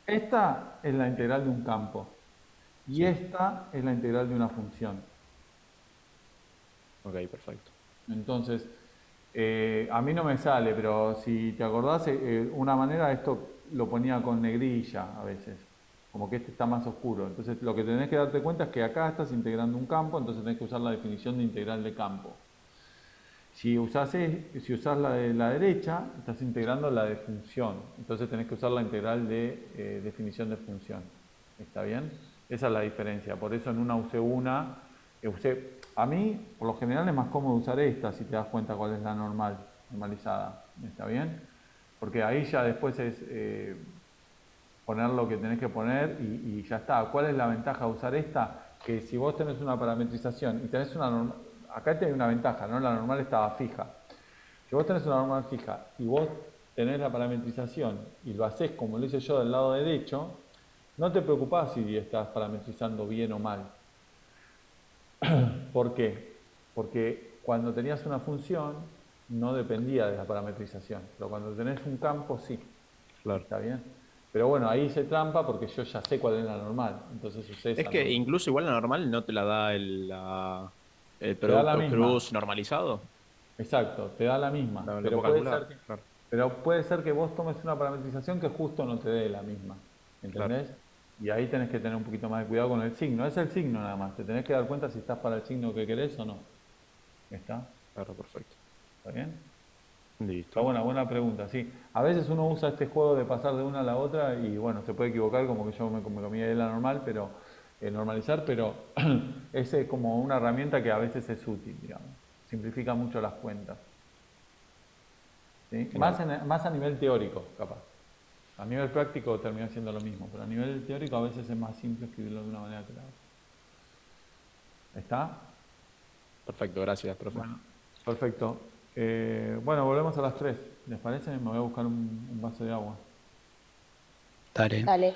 Esta es la integral de un campo. Y Sí. esta es la integral de una función. Ok, perfecto. Entonces, a mí no me sale, pero si te acordás, una manera esto lo ponía con negrilla a veces, como que este está más oscuro. Entonces, lo que tenés que darte cuenta es que acá estás integrando un campo, entonces tenés que usar la definición de integral de campo. Si usás la de la derecha, estás integrando la de función, entonces tenés que usar la integral de definición de función. ¿Está bien? Esa es la diferencia. Por eso en una usé una, a mí, por lo general, es más cómodo usar esta, si te das cuenta cuál es la normalizada. ¿Está bien? Porque ahí ya después es poner lo que tenés que poner y ya está. ¿Cuál es la ventaja de usar esta? Que si vos tenés una parametrización y tenés una normal, acá tenés una ventaja, ¿no? La normal estaba fija. Si vos tenés una normal fija y vos tenés la parametrización y lo haces como lo hice yo del lado derecho, no te preocupás si estás parametrizando bien o mal. ¿Por qué? Porque cuando tenías una función no dependía de la parametrización, pero cuando tenés un campo sí. Claro. ¿Está bien? Pero bueno, ahí hice trampa porque yo ya sé cuál es la normal, entonces usé esa Es que normal. incluso igual la normal no te la da el da la producto misma. cruz normalizado. Exacto, te da la misma. Lo Pero puedo puede, calcular, ser que, claro. pero puede ser que vos tomes una parametrización que justo no te dé la misma. ¿Entendés? Claro. Y ahí tenés que tener un poquito más de cuidado con el signo. Es el signo nada más. Te tenés que dar cuenta si estás para el signo que querés o no. ¿Está? Claro, perfecto. ¿Está bien? Listo. Está buena pregunta, sí. A veces uno usa este juego de pasar de una a la otra y bueno, se puede equivocar como que yo me comí de la normal, pero normalizar, pero es como una herramienta que a veces es útil, digamos. Simplifica mucho las cuentas. ¿Sí? Más a nivel teórico, capaz. A nivel práctico termina siendo lo mismo, pero a nivel teórico a veces es más simple escribirlo de una manera que la otra. ¿Está? Perfecto, gracias, profe. Bueno, perfecto. Bueno, volvemos a las 3. ¿Les parece? Me voy a buscar un vaso de agua. Dale. Dale.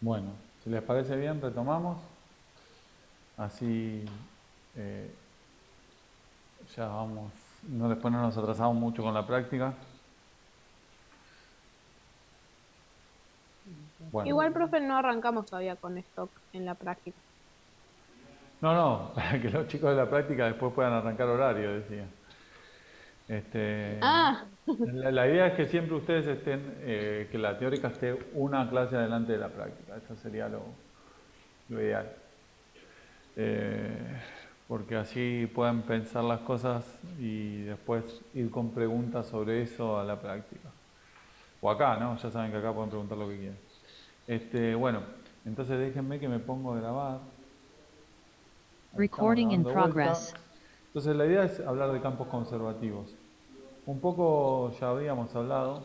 Bueno, si les parece bien, retomamos. Así ya vamos, después no nos atrasamos mucho con la práctica. Bueno. Igual, profe, no arrancamos todavía con stock en la práctica. No, para que los chicos de la práctica después puedan arrancar horario, decía. La idea es que siempre ustedes estén, que la teórica esté una clase adelante de la práctica. Eso sería lo ideal. Porque así pueden pensar las cosas y después ir con preguntas sobre eso a la práctica. O acá, ¿no? Ya saben que acá pueden preguntar lo que quieran. Bueno, entonces déjenme que me pongo a grabar. Recording in progress. Entonces la idea es hablar de campos conservativos. Un poco ya habíamos hablado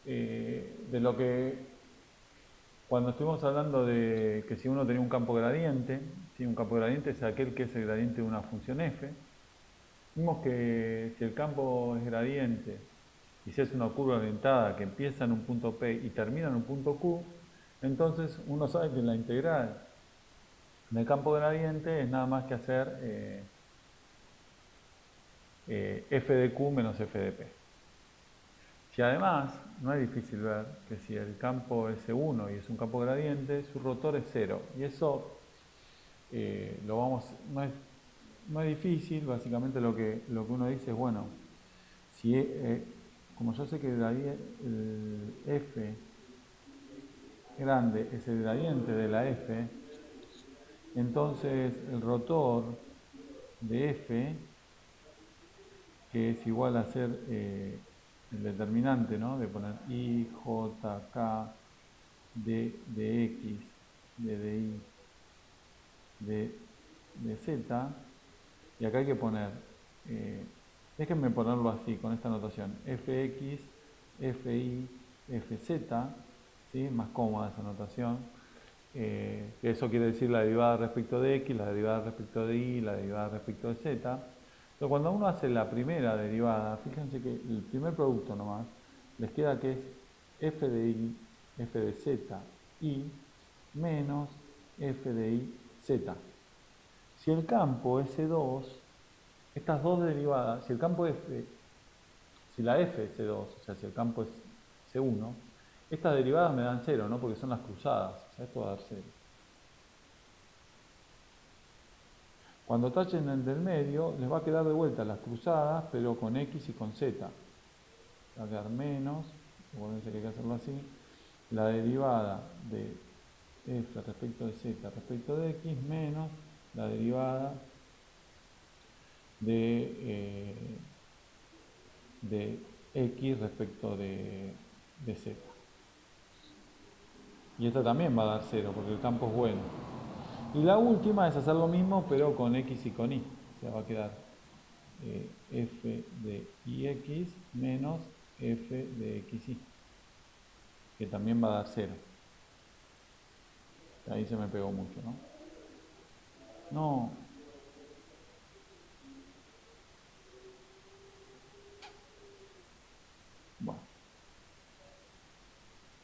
de lo que, cuando estuvimos hablando de que si uno tenía un campo gradiente, ¿sí? Un campo gradiente es aquel que es el gradiente de una función f. Vimos que si el campo es gradiente y si es una curva orientada que empieza en un punto P y termina en un punto Q, entonces uno sabe que la integral del campo gradiente es nada más que hacer f de Q menos f de P. Si además, no es difícil ver que si el campo es S1 y es un campo gradiente, su rotor es 0. Y eso no es difícil, básicamente lo que uno dice es, bueno, si, como yo sé que el F grande es el gradiente de la F, entonces el rotor de F, que es igual a ser el determinante, ¿no? De poner I, J, K, D de X, D de Y, de Z, y acá hay que poner, déjenme ponerlo así, con esta notación, Fx, Fi, Fz, ¿sí? Más cómoda esa notación, que eso quiere decir la derivada respecto de X, la derivada respecto de Y, la derivada respecto de Z. Pero cuando uno hace la primera derivada, fíjense que el primer producto nomás, les queda que es f de y, f de z, y menos f de y, z. Si el campo es C2, estas dos derivadas, si el campo f, si la f es C2, o sea, si el campo es C1, estas derivadas me dan 0, ¿no? Porque son las cruzadas, o sea, esto va a dar 0. Cuando tachen el del medio, les va a quedar de vuelta las cruzadas, pero con X y con Z. Va a quedar menos, acuérdense que hay que hacerlo así, la derivada de F respecto de Z respecto de X menos la derivada de X respecto de Z. Y esta también va a dar 0, porque el campo es bueno. Y la última es hacer lo mismo, pero con X y con Y. O sea, va a quedar f de ix menos f de xy, que también va a dar 0. Ahí se me pegó mucho, ¿no? No. Bueno.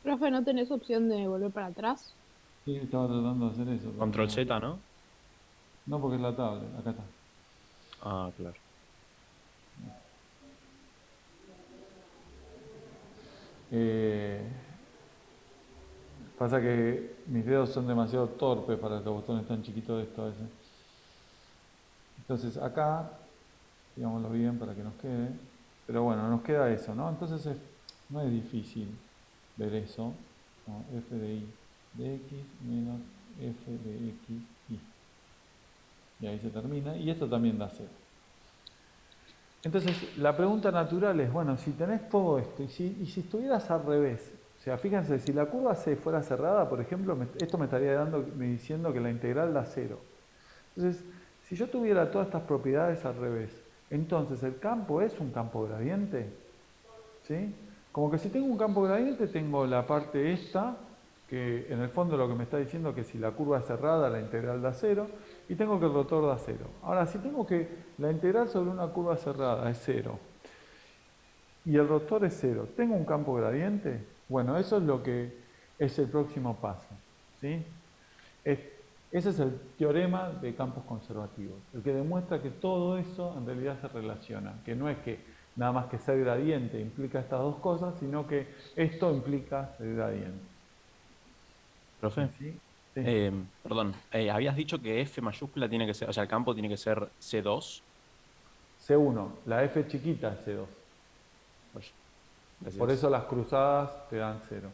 Profe, ¿no tenés opción de volver para atrás? Sí, estaba tratando de hacer eso. Control Z, ¿no? No, porque es la tablet. Acá está. Ah, claro. Pasa que mis dedos son demasiado torpes para los botones tan chiquitos de esto a veces. Entonces acá, digámoslo bien para que nos quede, pero bueno, nos queda eso, ¿no? Entonces no es difícil ver eso, ¿no? F de Y de X menos F de X Y. Y ahí se termina, y esto también da 0. Entonces, la pregunta natural es, bueno, si tenés todo esto, y si estuvieras al revés, o sea, fíjense, si la curva C fuera cerrada, por ejemplo, esto me estaría diciendo que la integral da 0. Entonces, si yo tuviera todas estas propiedades al revés, entonces el campo es un campo gradiente, ¿sí? Como que si tengo un campo gradiente, tengo la parte esta, que en el fondo lo que me está diciendo es que si la curva es cerrada, la integral da 0, y tengo que el rotor da 0. Ahora, si tengo que la integral sobre una curva cerrada es 0, y el rotor es 0, ¿tengo un campo gradiente? Bueno, eso es lo que es el próximo paso. ¿sí? Ese es el teorema de campos conservativos, el que demuestra que todo eso en realidad se relaciona, que no es que nada más que ser gradiente implica estas dos cosas, sino que esto implica ser gradiente. Profe, ¿Sí? Sí. perdón, habías dicho que F mayúscula tiene que ser, o sea, el campo tiene que ser C2. C1, la F chiquita es C2. Oye, gracias. Por eso las cruzadas te dan 0.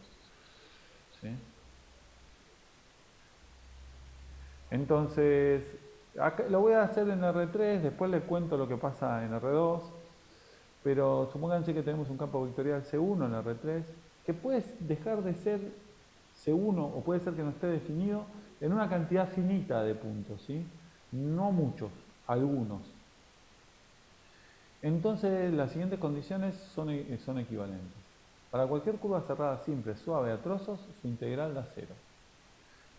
¿Sí? Entonces, acá lo voy a hacer en R3, después les cuento lo que pasa en R2, pero supónganse que tenemos un campo vectorial C1 en R3, que puede dejar de ser C1 o puede ser que no esté definido en una cantidad finita de puntos, ¿sí? No muchos, algunos. Entonces las siguientes condiciones son equivalentes. Para cualquier curva cerrada simple, suave a trozos, su integral da 0.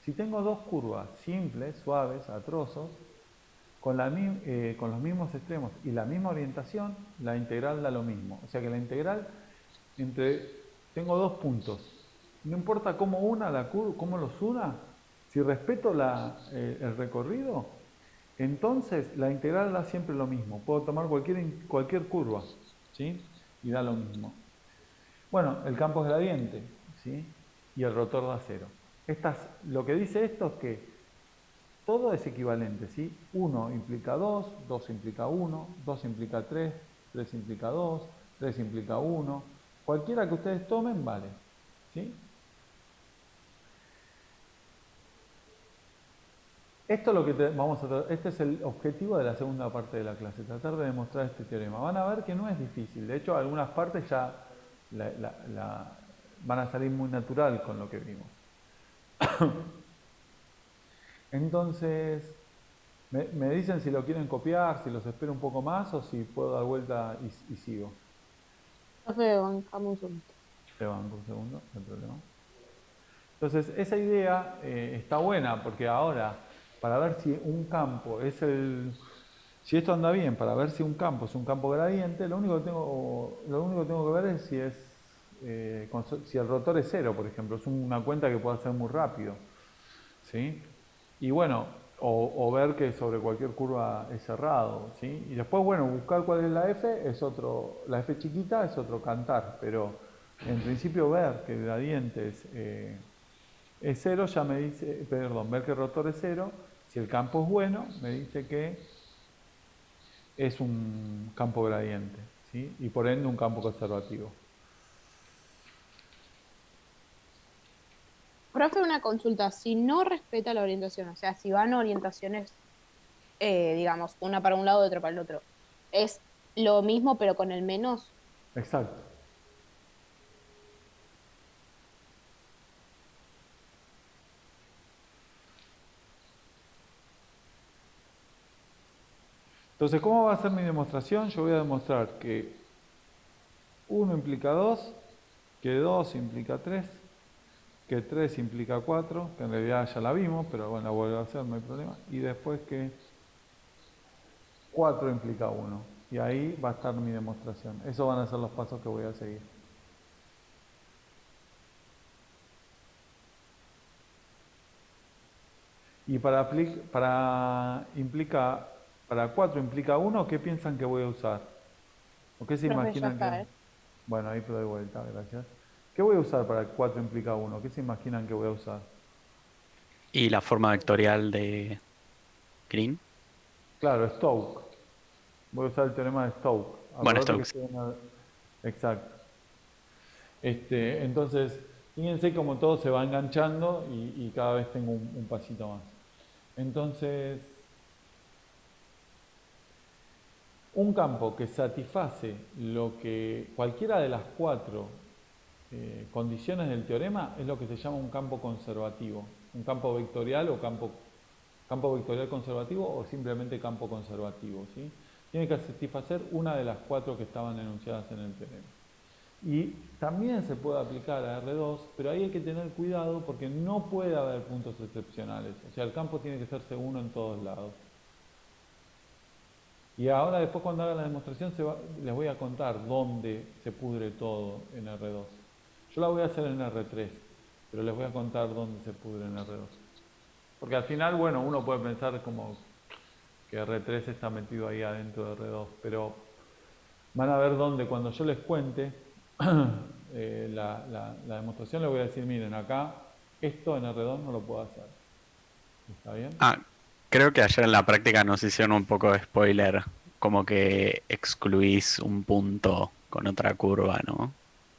Si tengo dos curvas simples, suaves, a trozos, con los mismos extremos y la misma orientación, la integral da lo mismo. O sea que la integral tengo dos puntos. No importa cómo cómo los una, si respeto el recorrido, entonces la integral da siempre lo mismo. Puedo tomar cualquier curva, ¿sí? Y da lo mismo. Bueno, el campo es gradiente, ¿sí? Y el rotor da 0. Lo que dice esto es que todo es equivalente, ¿sí? 1 implica 2, 2 implica 1, 2 implica 3, 3 implica 2, 3 implica 1. Cualquiera que ustedes tomen vale, ¿sí? Esto es lo que este es el objetivo de la segunda parte de la clase, tratar de demostrar este teorema. Van a ver que no es difícil, de hecho algunas partes ya van a salir muy natural con lo que vimos. Entonces, me dicen si lo quieren copiar, si los espero un poco más o si puedo dar vuelta y sigo. Profe, bancamos un segundo. Te banco un segundo, no hay problema. Entonces, esa idea está buena porque ahora, para ver si un campo si esto anda bien, para ver si un campo es un campo gradiente, lo único que tengo que ver es si el rotor es 0, por ejemplo. Es una cuenta que puedo hacer muy rápido, ¿sí? Y bueno, o ver que sobre cualquier curva es cerrado, ¿sí? Y después, bueno, buscar cuál es la F, la F chiquita es otro cantar, pero en principio ver que el gradiente es 0 ya me dice, perdón, ver que el rotor es 0, si el campo es bueno, me dice que es un campo gradiente, ¿sí? Y por ende un campo conservativo. Profe, una consulta. Si no respeta la orientación, o sea, si van orientaciones, digamos, una para un lado y otra para el otro, ¿es lo mismo pero con el menos? Exacto. Entonces, ¿cómo va a ser mi demostración? Yo voy a demostrar que 1 implica 2, que 2 implica 3, que 3 implica 4, que en realidad ya la vimos, pero bueno, la vuelvo a hacer, no hay problema. Y después que 4 implica 1. Y ahí va a estar mi demostración. Esos van a ser los pasos que voy a seguir. Y para 4 implica 1, ¿qué piensan que voy a usar? ¿O qué se Profe, imaginan ya está, que...? Bueno, ahí te doy vuelta, gracias. ¿Qué voy a usar para 4 implica 1? ¿Qué se imaginan que voy a usar? Y la forma vectorial de Green. Claro, Stokes. Voy a usar el teorema de Stokes. Bueno, Acordate Stokes. Exacto. Entonces, fíjense cómo todo se va enganchando y cada vez tengo un pasito más. Entonces, un campo que satisface cualquiera de las 4 condiciones del teorema es lo que se llama un campo conservativo. Un campo vectorial o campo vectorial conservativo o simplemente campo conservativo, ¿sí? Tiene que satisfacer una de las 4 que estaban enunciadas en el teorema. Y también se puede aplicar a R2, pero ahí hay que tener cuidado porque no puede haber puntos excepcionales. O sea, el campo tiene que ser C1 en todos lados. Y ahora después cuando haga la demostración les voy a contar dónde se pudre todo en R2. Yo la voy a hacer en R3. pero les voy a contar dónde se pudre en R2. Porque al final, bueno, uno puede pensar como que R3 está metido ahí adentro de R2, pero van a ver dónde, cuando yo les cuente la demostración, les voy a decir, miren, acá esto en R2 no lo puedo hacer. ¿Está bien? Ah, creo que ayer en la práctica nos hicieron un poco de spoiler, como que excluís un punto con otra curva, ¿no?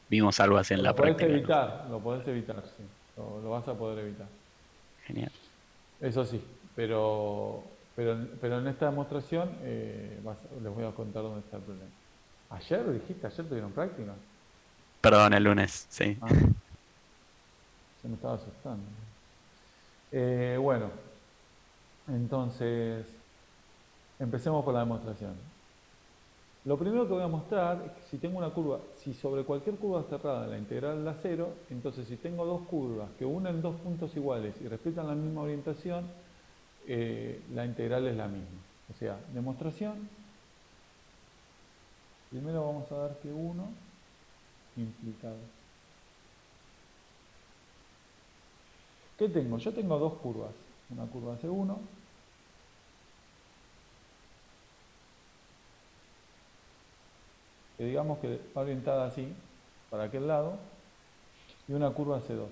Vimos algo así en la Lo podés práctica. evitar, lo podés evitar, sí. Lo vas a poder evitar. Genial. Eso sí, pero en esta demostración les voy a contar dónde está el problema. ¿Ayer dijiste? ¿Ayer tuvieron práctica? Perdón, el lunes, sí. Ah, se me estaba asustando. Bueno, entonces empecemos por la demostración. Lo primero que voy a mostrar es que si tengo una curva, si sobre cualquier curva cerrada la integral da 0, entonces si tengo dos curvas que unen dos puntos iguales y respetan la misma orientación, la integral es la misma. O sea, demostración. Primero vamos a ver que 1 implica 2. ¿Qué tengo? Yo tengo dos curvas. Una curva C1 que digamos que va orientada así, para aquel lado, y una curva C2.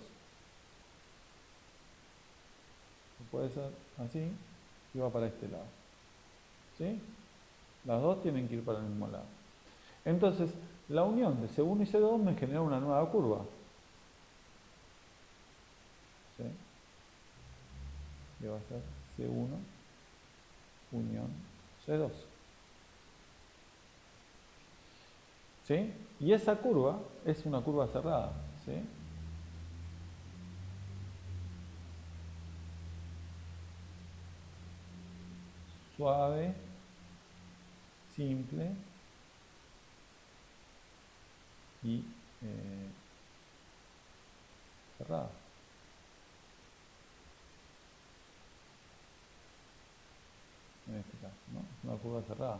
Puede ser así y va para este lado. ¿Sí? Las dos tienen que ir para el mismo lado. Entonces, la unión de C1 y C2 me genera una nueva curva. ¿Sí? Que va a ser C1 unión C2. ¿Sí? Y esa curva es una curva cerrada. ¿Sí? Suave, simple y cerrada. En este caso, ¿no? Es una curva cerrada.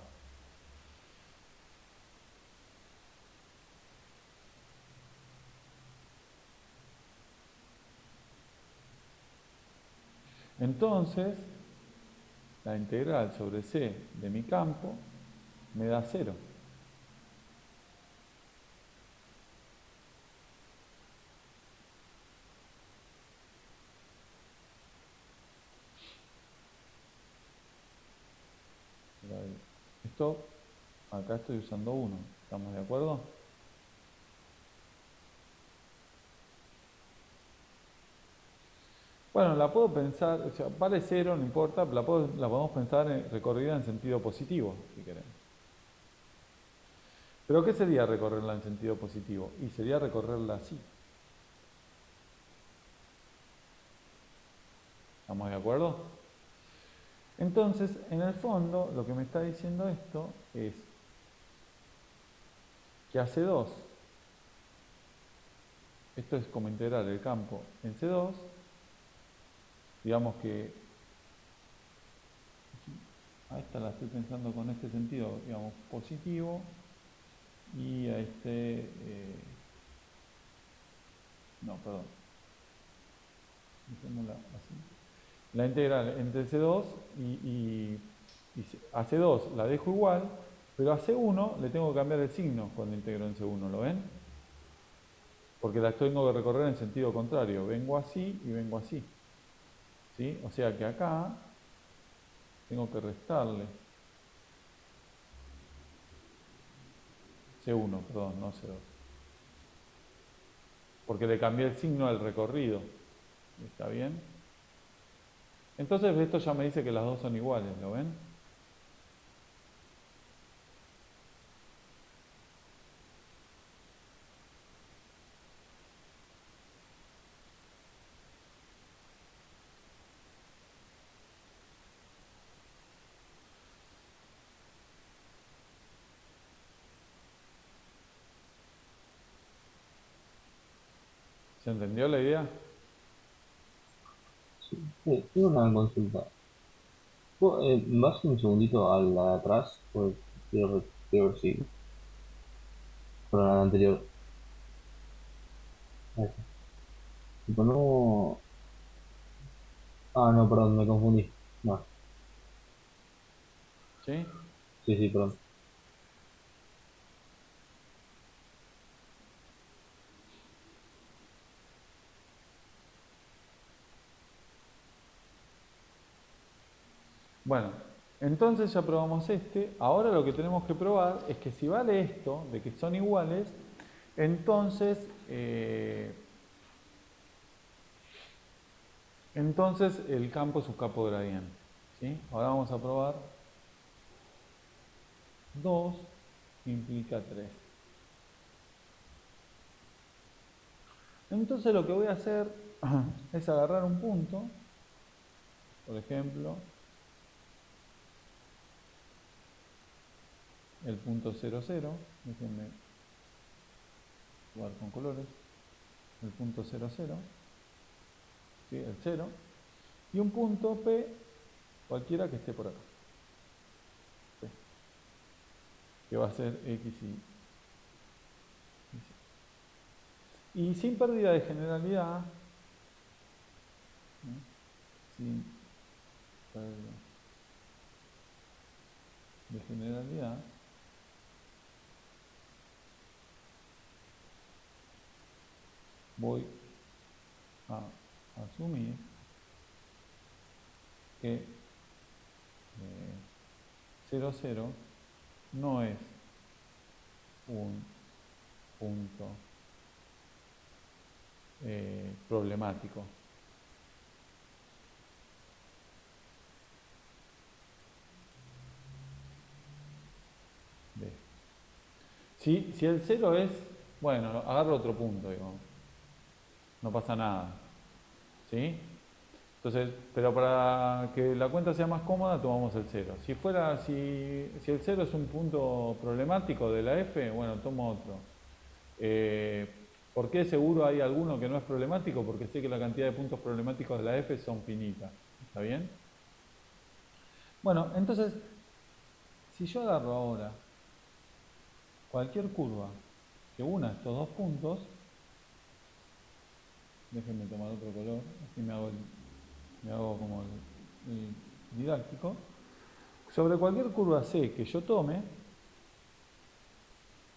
Entonces, la integral sobre C de mi campo me da 0. Esto, acá estoy usando 1. ¿Estamos de acuerdo? Bueno, la puedo pensar, o sea, vale 0, no importa, la podemos pensar recorrida en sentido positivo, si queremos. ¿Pero qué sería recorrerla en sentido positivo? Y sería recorrerla así. ¿Estamos de acuerdo? Entonces, en el fondo, lo que me está diciendo esto es que a C2, esto es como integrar el campo en C2, digamos que a esta la estoy pensando con este sentido, digamos, positivo, y a este, no, perdón, dejémosla así. La integral entre C2 y a C2 la dejo igual, pero a C1 le tengo que cambiar el signo cuando integro en C1, ¿lo ven? Porque la tengo que recorrer en sentido contrario, vengo así y vengo así. ¿Sí? O sea que acá tengo que restarle C1, perdón, no C2. Porque le cambié el signo al recorrido. ¿Está bien? Entonces esto ya me dice que las dos son iguales, ¿lo ven? ¿Se entendió la idea? Sí, tengo una consulta. ¿Vas un segundito a la de atrás? Pues quiero ver si... Por la anterior. Ahí está. Tipo, no... Ah, no, perdón, me confundí. No, ¿Sí? sí, sí, perdón. Bueno, entonces ya probamos este. Ahora lo que tenemos que probar es que si vale esto, de que son iguales, entonces, entonces el campo es un campo gradiente. ¿Sí? Ahora vamos a probar 2 implica 3. Entonces lo que voy a hacer es agarrar un punto, por ejemplo, el punto 0, 0, déjenme jugar con colores, el punto 0, 0, ¿sí? El 0, y un punto P, cualquiera que esté por acá, P, que va a ser X y sin pérdida de generalidad, ¿no? Sin pérdida de generalidad, voy a asumir que 0, 0 no es un punto problemático. B. Si el 0 es, bueno, agarro otro punto, digo, no pasa nada. ¿Sí? Entonces, pero para que la cuenta sea más cómoda, tomamos el 0. Si el 0 es un punto problemático de la f, bueno, tomo otro. ¿Por qué seguro hay alguno que no es problemático? Porque sé que la cantidad de puntos problemáticos de la f son finitas. ¿Está bien? Bueno, entonces, si yo agarro ahora cualquier curva que una estos dos puntos, déjenme tomar otro color, así me hago como el didáctico. Sobre cualquier curva C que yo tome,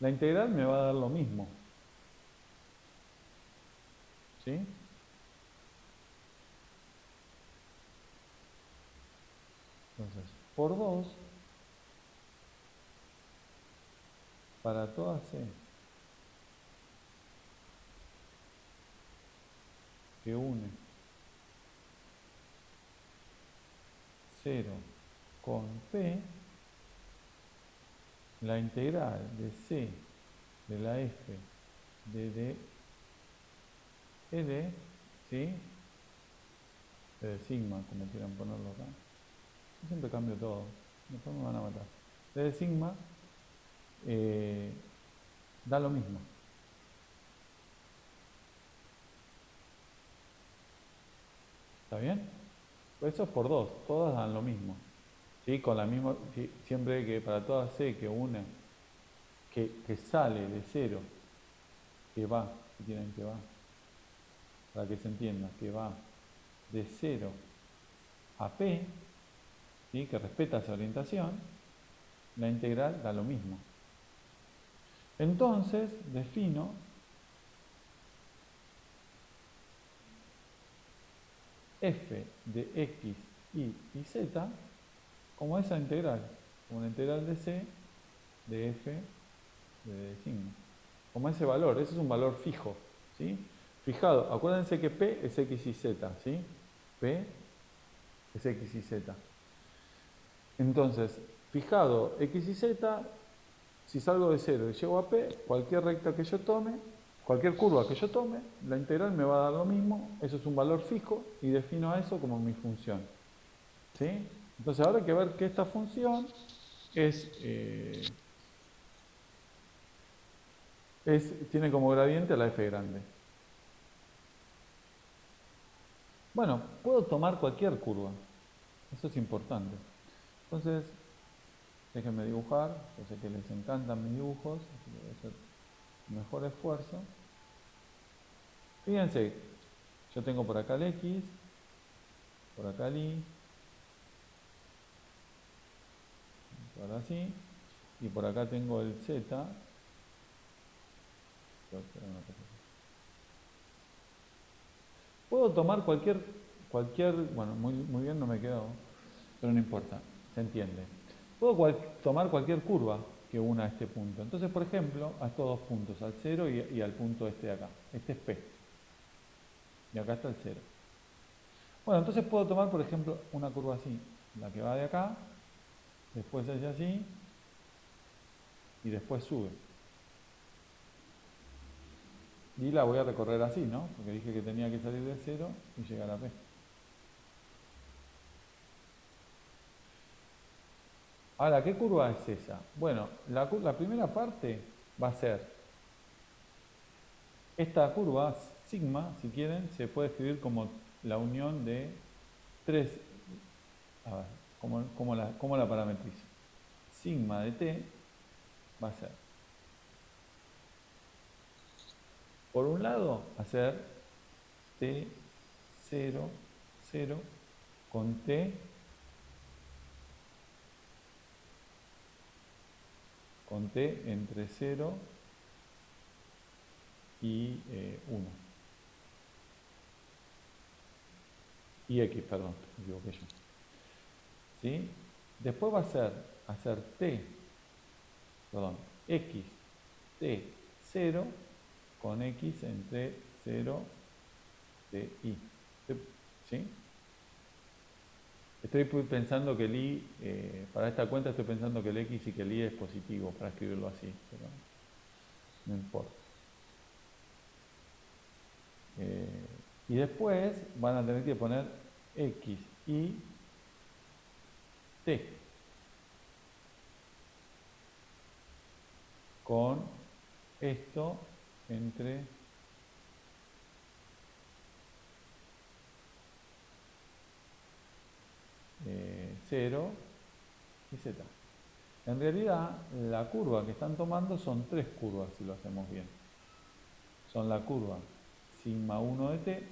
la integral me va a dar lo mismo. ¿Sí? Entonces, por 2, para toda C que une 0 con P, la integral de C de la F de DL, ¿sí? De sigma, como quieran ponerlo acá. Yo siempre cambio todo, después me van a matar. De sigma da lo mismo. ¿Está bien? Pues eso es por 2, todas dan lo mismo. ¿Sí? Con la misma, siempre que para todas C que une, que sale de 0, que va, si tienen que va, para que se entienda, que va de 0 a P, ¿sí? Que respeta esa orientación, la integral da lo mismo. Entonces, defino f de x, y z como esa integral, como la integral de c de f de sigma. Como ese valor, ese es un valor fijo, ¿sí? Fijado, acuérdense que P es X y Z, ¿sí? P es X y Z. Entonces, fijado X y Z, si salgo de 0 y llego a P, cualquier recta que yo tome, cualquier curva que yo tome, la integral me va a dar lo mismo, eso es un valor fijo y defino a eso como mi función, ¿sí? Entonces ahora hay que ver que esta función tiene como gradiente a la f grande. Bueno, puedo tomar cualquier curva, eso es importante. Entonces, déjenme dibujar, yo sé que les encantan mis dibujos, así que voy a hacer un mejor esfuerzo. Fíjense, Yo tengo por acá el X, por acá el Y, ahora así, y por acá tengo el Z. Puedo tomar cualquier, bueno, muy bien no me quedó, pero no importa, se entiende. Puedo tomar cualquier curva que una a este punto. Entonces, por ejemplo, a estos dos puntos, al 0 y al punto este de acá. Este es P. Y acá está el 0. Bueno, entonces puedo tomar, por ejemplo, una curva así. La que va de acá, después hace así, y después sube. Y la voy a recorrer así, ¿no? Porque dije que tenía que salir de 0 y llegar a P. Ahora, ¿qué curva es esa? Bueno, la primera parte va a ser esta curva, sigma, si quieren, se puede escribir como la unión de tres. A ver, ¿cómo la parametrizo? Sigma de t va a ser, por un lado, hacer t 0, 0 con t entre 0 y 1. Y x, perdón, me equivoqué yo. ¿Sí? Después va a ser hacer x t 0 con x entre 0 de y. ¿Sí? Estoy pensando que el y, para esta cuenta estoy pensando que el x y que el y es positivo, para escribirlo así, pero no importa. Y después van a tener que poner x y t con esto entre 0 y z. En realidad, la curva que están tomando son tres curvas, si lo hacemos bien. Son la curva sigma 1 de t,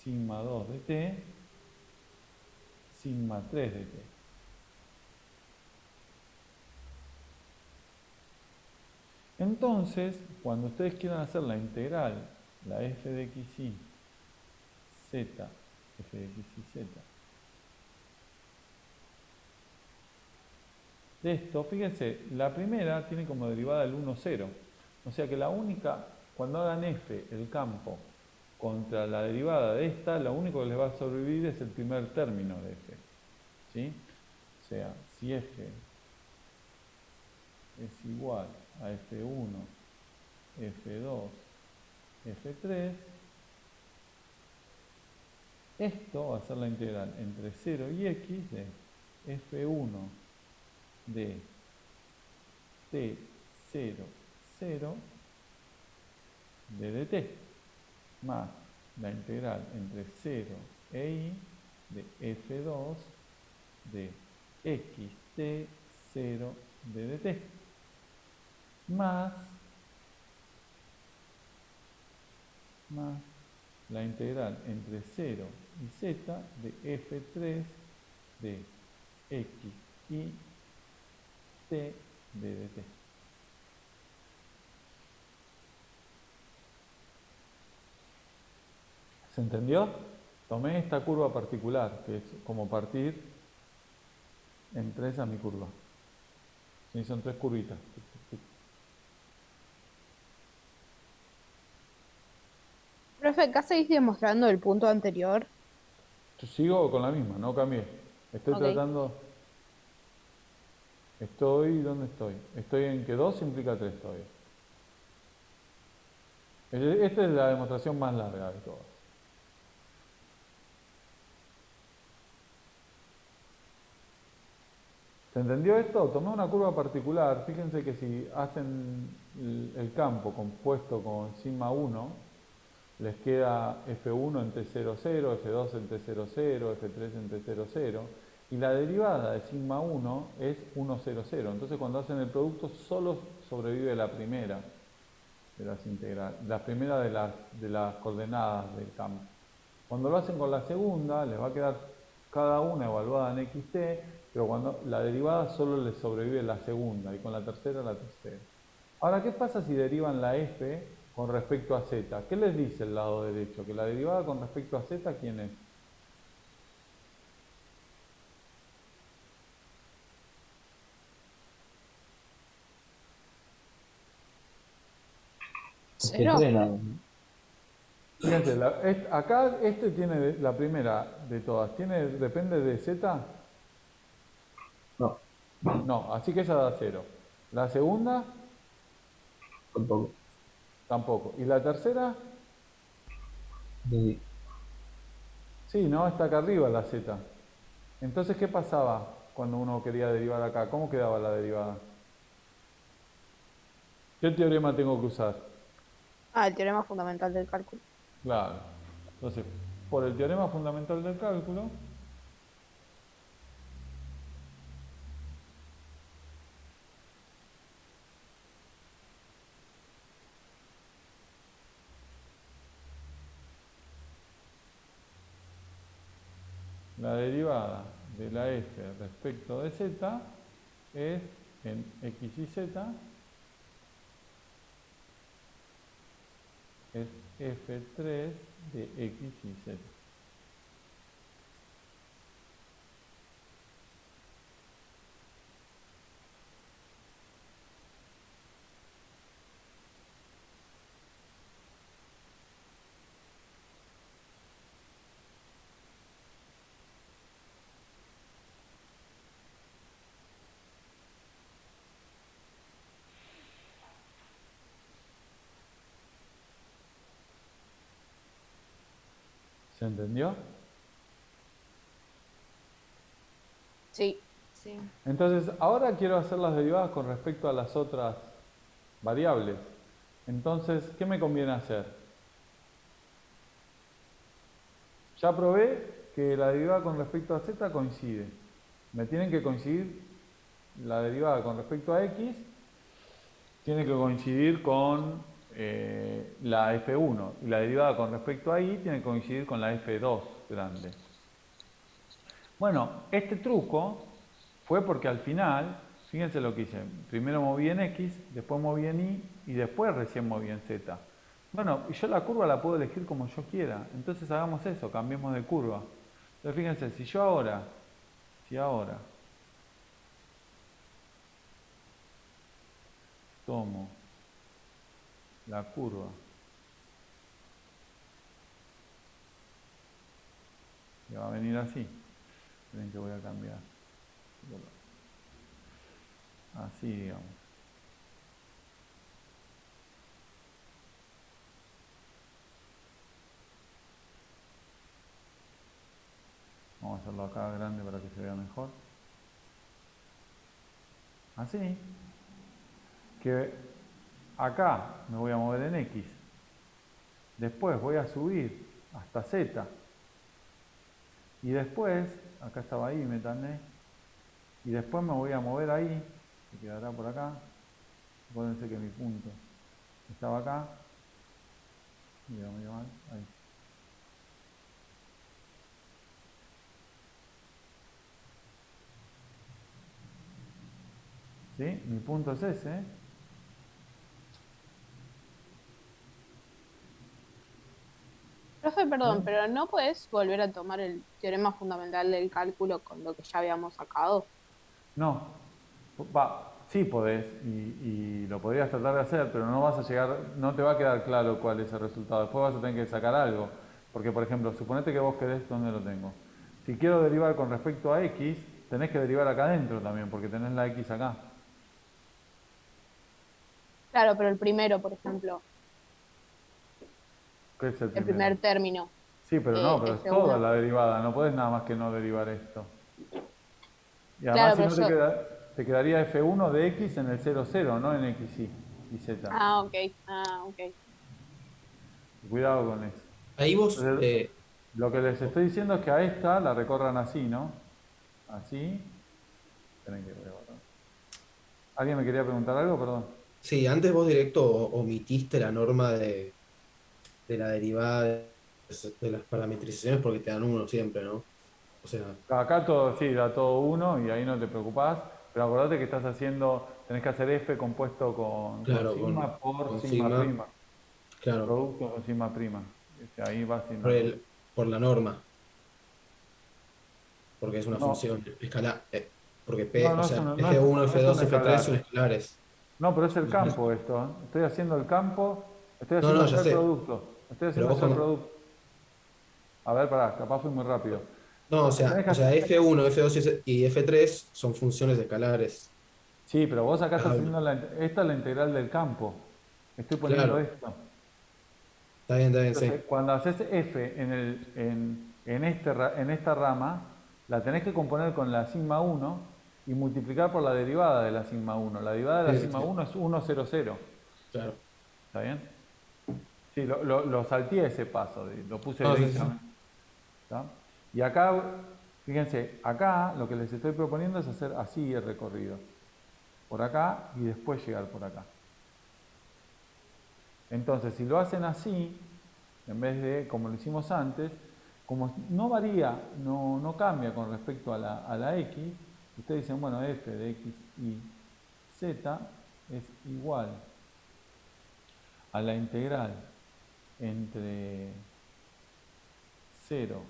sigma 2 de t, sigma 3 de t. Entonces, cuando ustedes quieran hacer la integral, la f de x y z, f de x y z, de esto, fíjense, la primera tiene como derivada el 1, 0. O sea que la única, cuando hagan f, el campo, contra la derivada de esta, lo único que les va a sobrevivir es el primer término de f. ¿Sí? O sea, si f es igual a f1, f2, f3, esto va a ser la integral entre 0 y x de f1 de t0, 0 de dt, más la integral entre 0 e y de f2 de xt0 de dt, más la integral entre 0 y z de f3 de x y t de dt. ¿Se entendió? Tomé esta curva particular, que es como partir entre esa mi curva. ¿Sí? Son tres curvitas. Profe, acá seguís demostrando el punto anterior. Yo sigo con la misma, no cambié. Estoy Ok. tratando... ¿Dónde estoy? Estoy en que 2 implica 3 todavía. Esta es la demostración más larga de todas. ¿Se entendió esto? Tomé una curva particular. Fíjense que si hacen el campo compuesto con sigma 1, les queda F1 entre 0, 0, F2 entre 0, 0, F3 entre 0, 0. Y la derivada de sigma 1 es 1, 0, 0. Entonces cuando hacen el producto solo sobrevive la primera. de las integrales, la primera de las coordenadas del campo. Cuando lo hacen con la segunda, les va a quedar cada una evaluada en xt, pero cuando la derivada solo les sobrevive la segunda, y con la tercera, la tercera. Ahora, ¿qué pasa si derivan la f con respecto a z? ¿Qué les dice el lado derecho? Que la derivada con respecto a z, ¿quién es? Cero. Que frena, ¿no? Fíjense, acá este tiene la primera de todas. ¿Depende de z? No, No, así que esa da 0. La segunda, tampoco. tampoco. ¿Y la tercera? Sí. Sí, no, está acá arriba la z. Entonces, ¿qué pasaba cuando uno quería derivar acá? ¿Cómo quedaba la derivada? ¿Qué teorema tengo que usar? Ah, el teorema fundamental del cálculo. Claro. Entonces, por el teorema fundamental del cálculo, la derivada de la f respecto de z es en x y z es f3 de x y z. ¿Se entendió? Sí. Sí. Entonces, ahora quiero hacer las derivadas con respecto a las otras variables. Entonces, ¿qué me conviene hacer? Ya probé que la derivada con respecto a z coincide. Me tienen que coincidir la derivada con respecto a x, tiene que coincidir con la f1. Y la derivada con respecto a y tiene que coincidir con la f2 grande. Bueno, este truco fue porque al final, fíjense lo que hice, primero moví en x, después moví en y y después recién moví en z. Bueno, y yo la curva la puedo elegir como yo quiera, entonces hagamos eso, cambiemos de curva. Entonces fíjense, si ahora tomo la curva que va a venir así, miren que voy a cambiar. Así, digamos. Vamos a hacerlo acá grande para que se vea mejor. Así. Que acá me voy a mover en X. Después voy a subir hasta Z. Y después, acá estaba ahí, me tardé. Y después me voy a mover ahí, que quedará por acá. Acuérdense que mi punto estaba acá. Mira, medio mal, ahí. ¿Sí? Mi punto es ese, ¿eh? Profe, perdón, pero ¿no puedes volver a tomar el teorema fundamental del cálculo con lo que ya habíamos sacado? No. Sí podés y lo podrías tratar de hacer, pero no vas a llegar, no te va a quedar claro cuál es el resultado. Después vas a tener que sacar algo. Porque, por ejemplo, suponete que vos querés, ¿dónde lo tengo? Si quiero derivar con respecto a x, tenés que derivar acá adentro también, porque tenés la x acá. Claro, pero el primero, por ejemplo, ¿Qué es el el primero? primer término. Sí, pero no, pero es F1. toda la derivada, no podés nada más que no derivar esto. Y Claro, además si pero no te quedaría f1 de x en el 0, 0, no en x y z. Ah, ok. Cuidado con eso. Ahí vos, Entonces, lo que les estoy diciendo es que a esta la recorran así, ¿no? Así. Esperen que voy a borrar. ¿Alguien me quería preguntar algo? Perdón. Sí, antes vos directo omitiste la norma de la derivada de las parametrizaciones porque te dan uno siempre, ¿no? O sea, Acá todo, sí, da todo 1 y ahí no te preocupás, pero acordate que estás haciendo, tenés que hacer F compuesto con claro, sigma por con sigma sigma, prima, claro, producto con sigma prima. O sea, ahí vas por haciendo. por la norma, porque es una No, función escalar, porque no, o sea, no F1, no es un F2, F3 son escalar. escalares. No, pero es el campo esto, ¿eh? Estoy haciendo el campo, estoy No, haciendo no, ya ya el sé, producto. Estoy pero haciendo vos ya el cuando... producto. A ver, pará, capaz fui muy rápido. No, Entonces, tenés que o sea, hacer... F1, F2 y F3 son funciones escalares. Sí, pero vos acá estás Cada haciendo una. esta es la integral del campo. Estoy poniendo Claro, esto. está bien, Entonces, sí. cuando haces f en esta rama, la tenés que componer con la sigma 1 y multiplicar por la derivada de la sigma 1. La derivada de la Sí, sí, sigma sí, 1 es 1, 0, 0. claro. ¿Está bien? Sí, lo salteé ese paso, lo puse No, sí, sí, sí. directamente. ¿Está? Y acá, fíjense, acá lo que les estoy proponiendo es hacer así el recorrido. Por acá y después llegar por acá. Entonces, si lo hacen así, en vez de como lo hicimos antes, como no varía, no cambia con respecto a la x, ustedes dicen, bueno, f de x y z es igual a la integral entre 0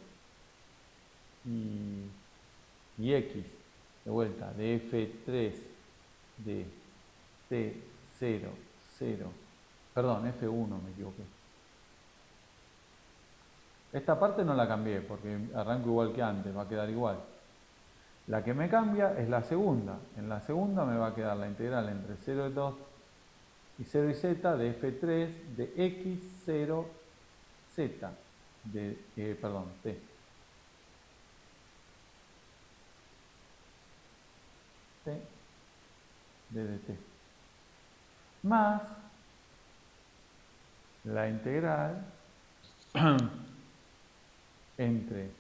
y x, de vuelta, de f3 de t0, 0, perdón, f1 me equivoqué. Esta parte no la cambié porque arranco igual que antes, va a quedar igual. La que me cambia es la segunda. En la segunda me va a quedar la integral entre 0 y 2 y 0 y z de f3 de x0 z de, perdón, t. T de dt. Más la integral entre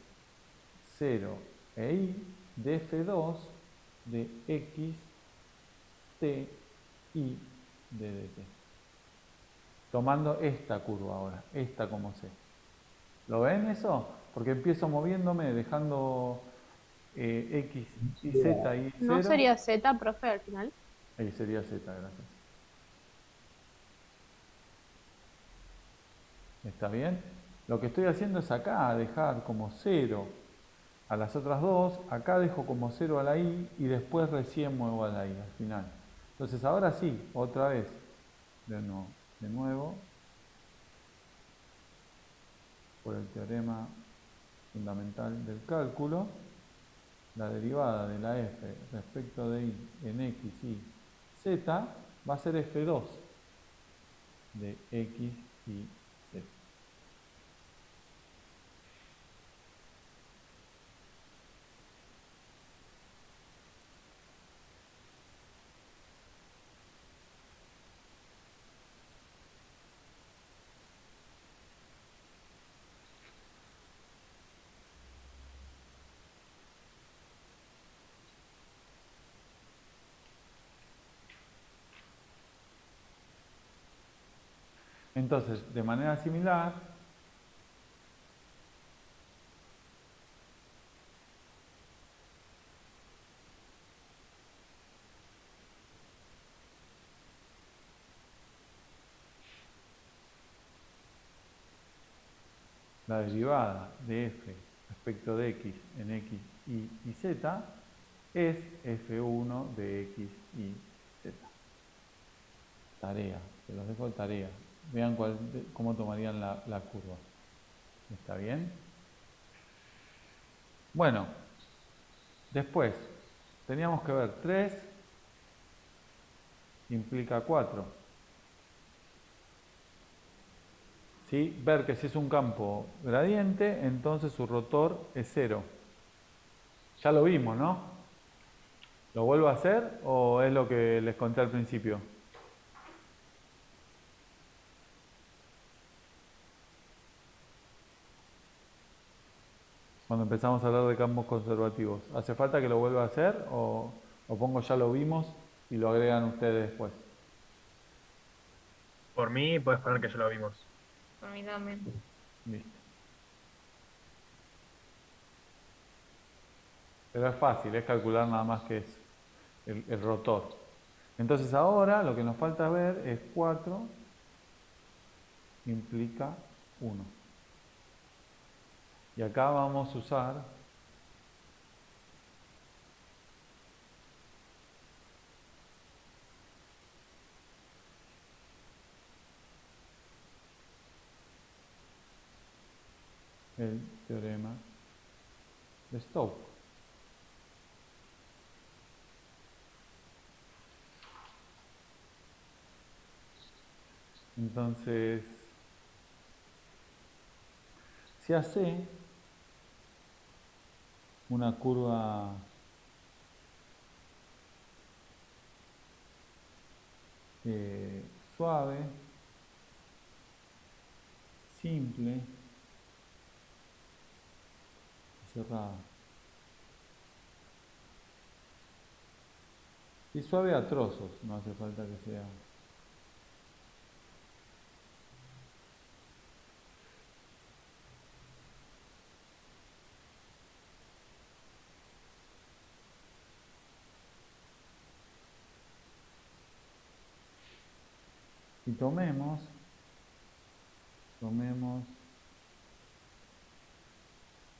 0 e i de f2 de x t i de dt. Tomando esta curva ahora, esta como c. ¿Lo ven eso? Porque empiezo moviéndome, dejando x y z y ¿No 0. sería Z, profe, al final? Ahí sería z, gracias. ¿Está bien? Lo que estoy haciendo es acá dejar como 0 a las otras dos, acá dejo como 0 a la i y después recién muevo a la i al final. Entonces ahora sí, otra vez, de nuevo, por el teorema fundamental del cálculo, la derivada de la f respecto de i en x y z va a ser f2 de x y z. Entonces, de manera similar, la derivada de f respecto de x en x, y z es f1 de x, y z. Tarea, se los dejo de tarea. Vean cómo tomarían la curva. ¿Está bien? Bueno, después teníamos que ver 3 implica 4. ¿Sí? Ver que si es un campo gradiente, entonces su rotor es 0. Ya lo vimos, ¿no? ¿Lo vuelvo a hacer o es lo que les conté al principio? Cuando empezamos a hablar de campos conservativos. ¿Hace falta que lo vuelva a hacer o pongo ya lo vimos y lo agregan ustedes después? Por mí, puedes poner que ya lo vimos. Por mí también. Listo. Pero es fácil, es calcular nada más que es el rotor. Entonces ahora lo que nos falta ver es 4 implica 1. Y acá vamos a usar el teorema de Stokes. Entonces, si hace una curva suave, simple y cerrada. Y suave a trozos, no hace falta que sea. Y tomemos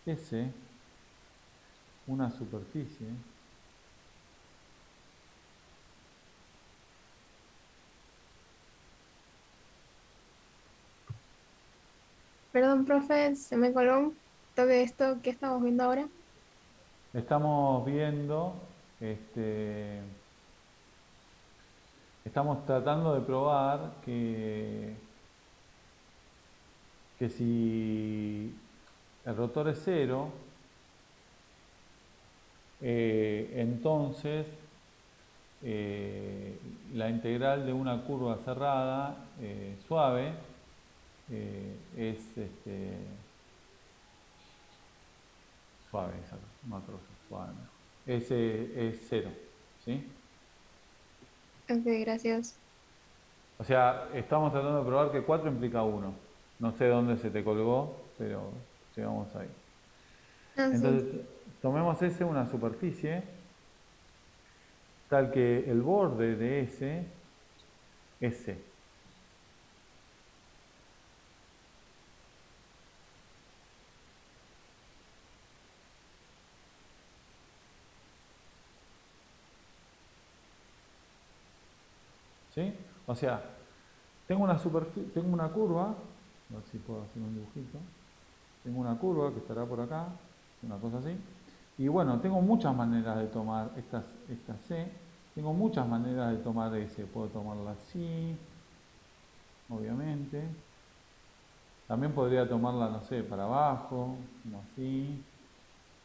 S, una superficie, Perdón, profe, se me coló un toque de esto. ¿Qué estamos viendo ahora? estamos viendo, estamos tratando de probar que si el rotor es 0, entonces la integral de una curva cerrada suave es suave, no trozo, suave, es 0, ¿sí? Ok, gracias. O sea, estamos tratando de probar que 4 implica 1. No sé dónde se te colgó, pero llegamos ahí. Ah, sí. Entonces, tomemos S una superficie tal que el borde de S es C. ¿Sí? O sea, tengo una curva, a ver si puedo hacer un dibujito. Tengo una curva que estará por acá, una cosa así. Y bueno, tengo muchas maneras de tomar esta C, tengo muchas maneras de tomar S. Puedo tomarla así, obviamente. También podría tomarla, no sé, para abajo, como así,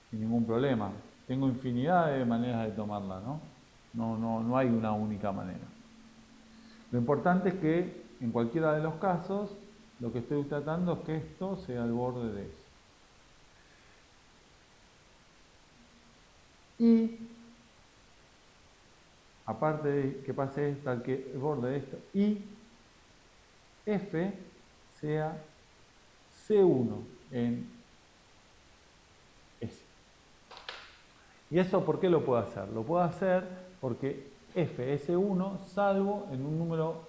sin ningún problema. Tengo infinidad de maneras de tomarla, ¿no? No hay una única manera. Lo importante es que en cualquiera de los casos, lo que estoy tratando es que esto sea el borde de S. Y aparte de que pase tal que el borde de esto y F sea C1 en S. ¿Y eso por qué lo puedo hacer? Lo puedo hacer porque F es C1 salvo en un número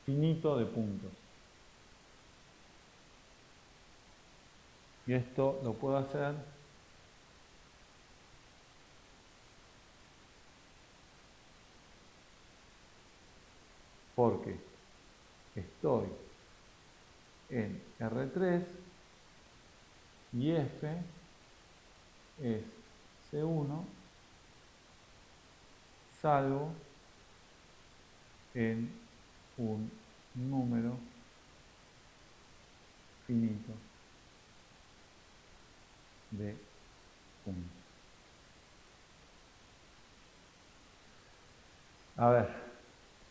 finito de puntos. Y esto lo puedo hacer porque estoy en R3 y F es C1 salvo en un número finito de puntos. A ver,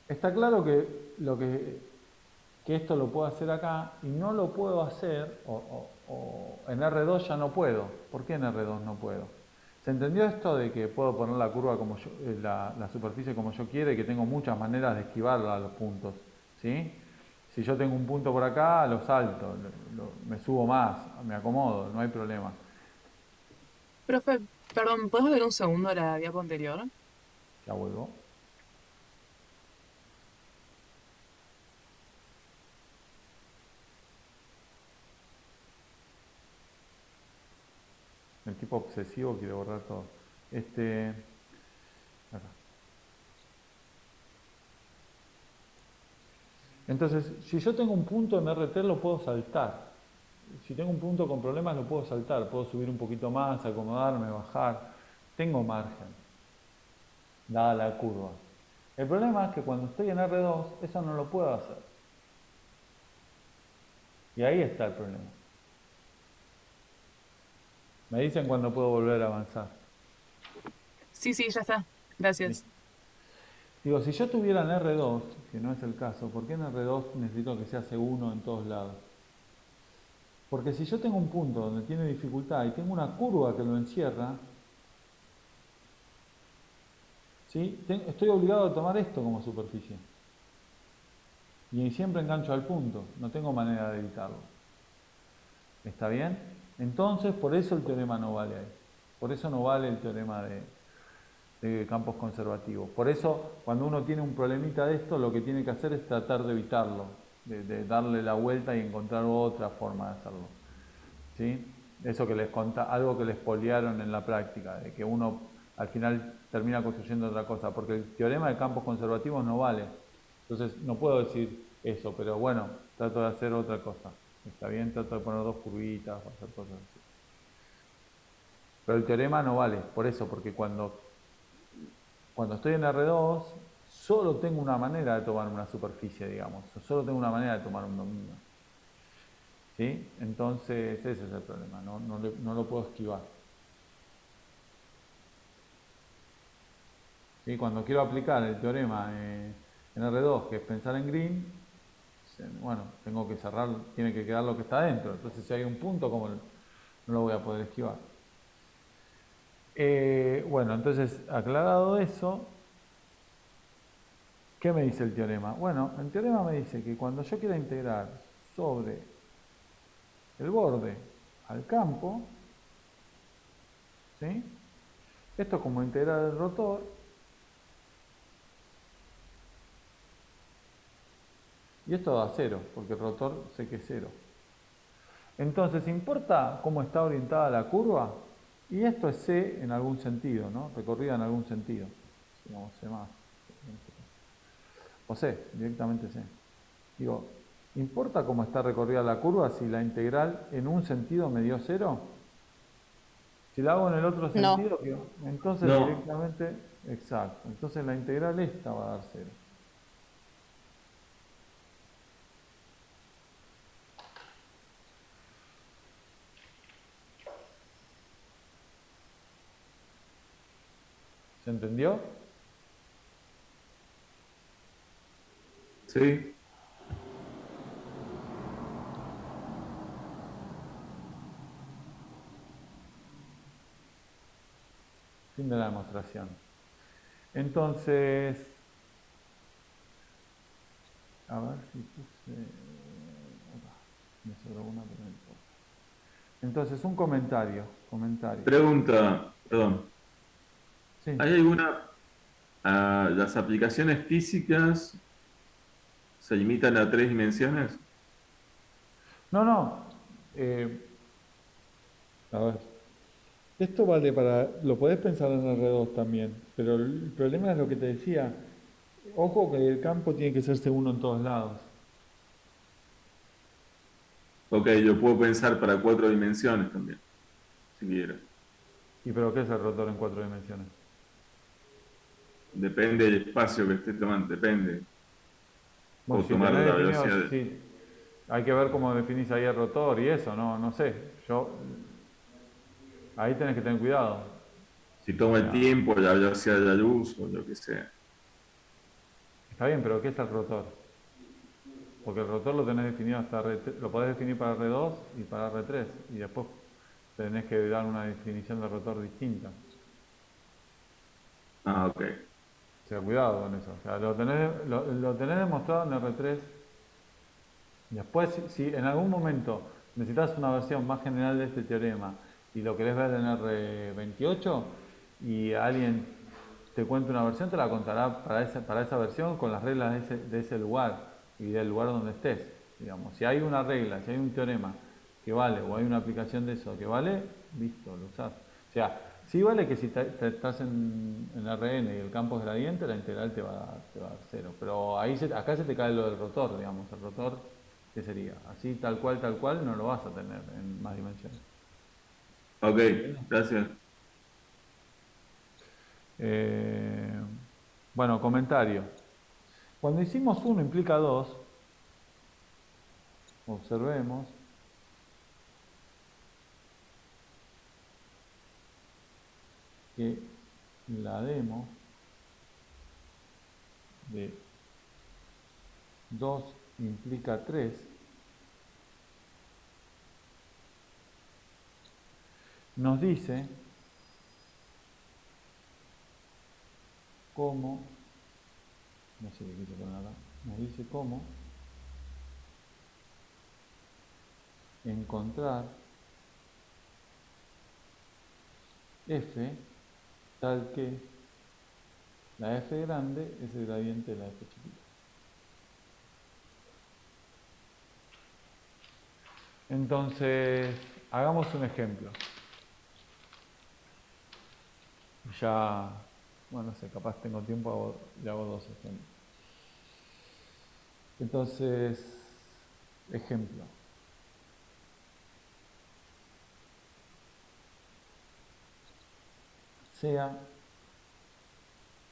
está claro que esto lo puedo hacer acá y no lo puedo hacer, o en R2 ya no puedo. ¿Por qué en R2 no puedo? ¿Se entendió esto de que puedo poner la curva como yo, la superficie como yo quiera y que tengo muchas maneras de esquivar a los puntos? ¿Sí? Si yo tengo un punto por acá, lo salto, me subo más, me acomodo, no hay problema. Profe, perdón, ¿puedes ver un segundo la diapo anterior? Ya vuelvo. El tipo obsesivo quiere borrar todo. Acá. Entonces, si yo tengo un punto en R3 lo puedo saltar. Si tengo un punto con problemas lo puedo saltar. Puedo subir un poquito más, acomodarme, bajar. Tengo margen, dada la curva. El problema es que cuando estoy en R2, eso no lo puedo hacer. Y ahí está el problema. Me dicen cuándo puedo volver a avanzar. Sí, ya está. Gracias. Digo, si yo tuviera en R2, que no es el caso, ¿por qué en R2 necesito que sea C1 en todos lados? Porque si yo tengo un punto donde tiene dificultad y tengo una curva que lo encierra, ¿sí? Estoy obligado a tomar esto como superficie. Y siempre engancho al punto, no tengo manera de evitarlo. ¿Está bien? Entonces, por eso el teorema no vale ahí. Por eso no vale el teorema de campos conservativos. Por eso, cuando uno tiene un problemita de esto, lo que tiene que hacer es tratar de evitarlo, de darle la vuelta y encontrar otra forma de hacerlo. ¿Sí? Eso que les algo que les poliaron en la práctica, de que uno al final termina construyendo otra cosa, porque el teorema de campos conservativos no vale. Entonces, no puedo decir eso, pero bueno, trato de hacer otra cosa. ¿Está bien? Trato de poner dos curvitas, hacer cosas así. Pero el teorema no vale, por eso, porque cuando estoy en R2, solo tengo una manera de tomar una superficie, digamos. Solo tengo una manera de tomar un dominio. ¿Sí? Entonces, ese es el problema, no lo puedo esquivar. ¿Sí? Cuando quiero aplicar el teorema en R2, que es pensar en Green, bueno, tengo que cerrar, tiene que quedar lo que está dentro. Entonces, si hay un punto, ¿cómo no lo voy a poder esquivar? Bueno, entonces, aclarado eso, ¿qué me dice el teorema? Bueno, el teorema me dice que cuando yo quiera integrar sobre el borde al campo, ¿sí? Esto es como integrar el rotor, y esto da 0, porque el rotor sé que es 0. Entonces, ¿importa cómo está orientada la curva? Y esto es C en algún sentido, ¿no? Recorrida en algún sentido. Digamos, C más. O C, directamente C. Digo, ¿importa cómo está recorrida la curva si la integral en un sentido me dio 0? Si la hago en el otro sentido, entonces No. directamente, exacto. Entonces la integral esta va a dar 0. ¿Se entendió? Sí. Fin de la demostración. Entonces, a ver si puse... me sobró una, pero no importa. Entonces, un comentario. Pregunta, perdón. Sí. ¿Hay alguna... las aplicaciones físicas se limitan a 3 dimensiones? No. A ver. Esto vale para... Lo podés pensar en R2 también, pero el problema es lo que te decía. Ojo que el campo tiene que ser C1 en todos lados. Ok, yo puedo pensar para 4 dimensiones también, si quiero. ¿Y pero qué es el rotor en 4 dimensiones? Depende del espacio que esté tomando, depende. Bueno, Puedo si tomar tenés la definido, velocidad. sí, hay que ver cómo definís ahí el rotor y eso, no sé. Ahí tenés que tener cuidado. Si tomo el tiempo, la velocidad de la luz o lo que sea. Está bien, pero ¿qué es el rotor? Porque el rotor lo tenés definido hasta lo podés definir para R2 y para R3 y después tenés que dar una definición de rotor distinta. Ok. O sea, cuidado con eso. O sea, lo tenés demostrado en R3 Después, si en algún momento necesitas una versión más general de este teorema y lo querés ver en R28 y alguien te cuenta una versión, te la contará para esa versión con las reglas de ese lugar y del lugar donde estés. Digamos. Si hay una regla, si hay un teorema que vale o hay una aplicación de eso que vale, listo, lo usás. O sea, sí vale que si estás en RN y el campo es gradiente, la integral te va a dar cero. Pero acá se te cae lo del rotor, digamos. El rotor, ¿qué sería? Así, tal cual, no lo vas a tener en más dimensiones. Ok, gracias. Bueno, comentario. Cuando hicimos 1 implica 2, observemos que la demo de 2 implica 3 nos dice cómo, no sé qué quise poner acá, nos dice cómo encontrar f tal que la f grande es el gradiente de la f chiquita. Entonces, hagamos un ejemplo. Ya, bueno, no sé, capaz tengo tiempo y hago 2 ejemplos. Entonces, ejemplo. Sea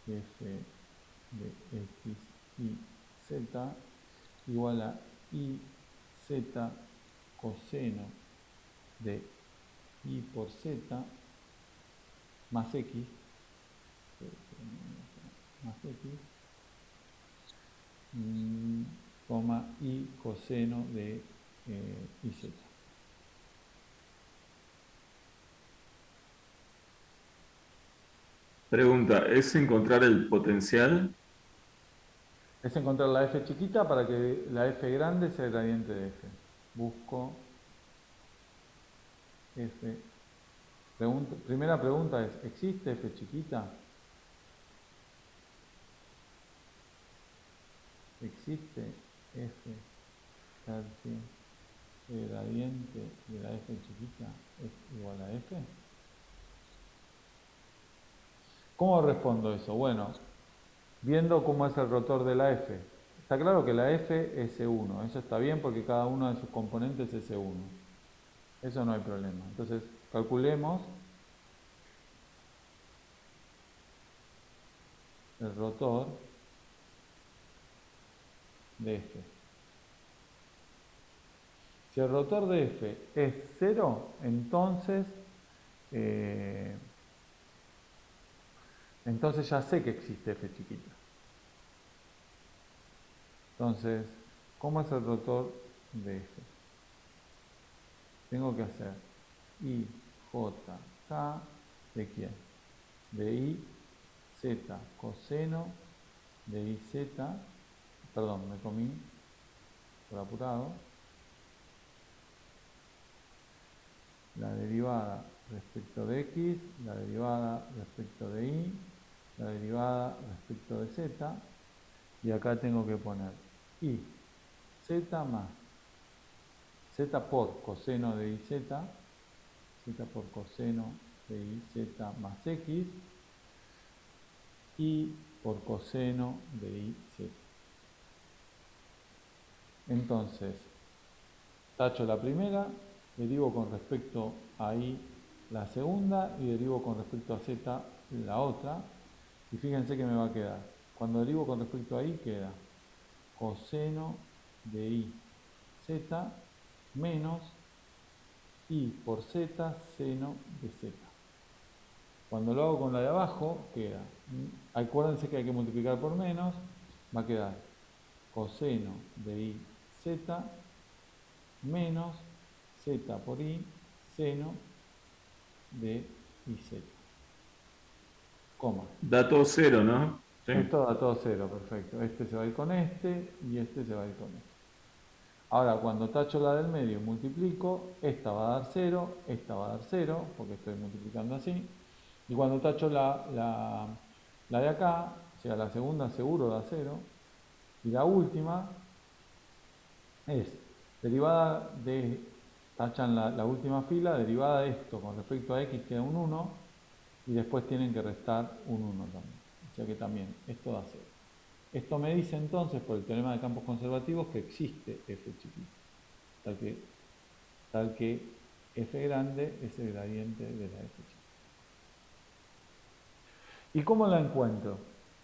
f de x y z igual a i z coseno de i por z más x coma i coseno de iz. Pregunta, ¿es encontrar el potencial? Es encontrar la f chiquita para que la f grande sea el gradiente de f. Busco f. Primera pregunta es, ¿existe f chiquita? ¿Existe f tal que el gradiente de la f chiquita es igual a f? ¿Cómo respondo eso? Bueno, viendo cómo es el rotor de la f. Está claro que la f es S1, eso está bien porque cada uno de sus componentes es S1. Eso no hay problema. Entonces, calculemos el rotor de f. Si el rotor de f es 0, entonces ya sé que existe f chiquita. Entonces, ¿cómo es el rotor de f? Tengo que hacer I, J, K, ¿de quién? De I, Z, coseno de I, Z, perdón, me comí por apurado, la derivada respecto de X, la derivada respecto de Y, la derivada respecto de Z, y acá tengo que poner I, Z más Z por coseno de IZ, Z por coseno de IZ más X, y por coseno de IZ. Entonces, tacho la primera, derivo con respecto a I la segunda y derivo con respecto a Z la otra. Y fíjense que me va a quedar. Cuando derivo con respecto a I queda coseno de I Z menos I por Z seno de Z. Cuando lo hago con la de abajo queda, acuérdense que hay que multiplicar por menos, va a quedar coseno de I Z menos Z por I seno de IZ. Coma. Da todo cero, ¿no? Sí. Esto da todo cero, perfecto. Este se va a ir con este y este se va a ir con este. Ahora, cuando tacho la del medio y multiplico, esta va a dar 0, esta va a dar 0, porque estoy multiplicando así. Y cuando tacho la de acá, o sea, la segunda seguro da 0. Y la última es derivada de, tachan la última fila, derivada de esto con respecto a x queda un 1, y después tienen que restar un 1 también. O sea que también esto da 0. Esto me dice entonces, por el teorema de campos conservativos, que existe f chiquito, tal que f grande es el gradiente de la f chiquita. ¿Y cómo la encuentro?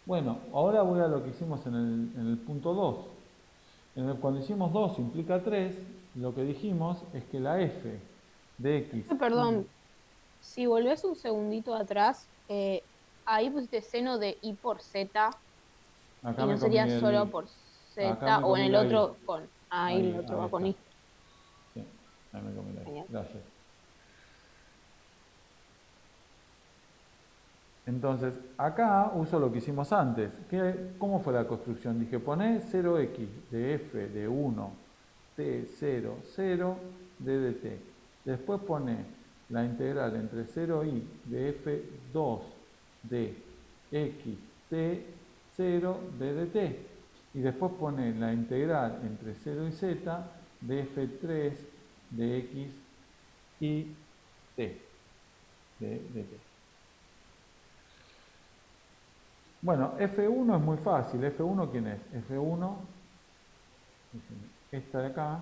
Bueno, ahora voy a lo que hicimos en el punto 2. Cuando hicimos 2 implica 3, lo que dijimos es que la f de x... Perdón, si volvés un segundito atrás, ahí pusiste seno de i por z, Acá y no me comí sería solo por acá z, me o en comí el la i. otro con... Ahí Ahí, el otro ahí va con está. i. Sí, ahí me comí la i. Genial. Gracias. Entonces, acá uso lo que hicimos antes. ¿Cómo fue la construcción? Dije, poné 0x de f de 1 t0, 0 d de t. Después pone la integral entre 0y de f2 de x t 0 d de t. Y después pone la integral entre 0 y z de f3 de x y t de t. Bueno, F1 es muy fácil. F1, ¿quién es? F1, esta de acá,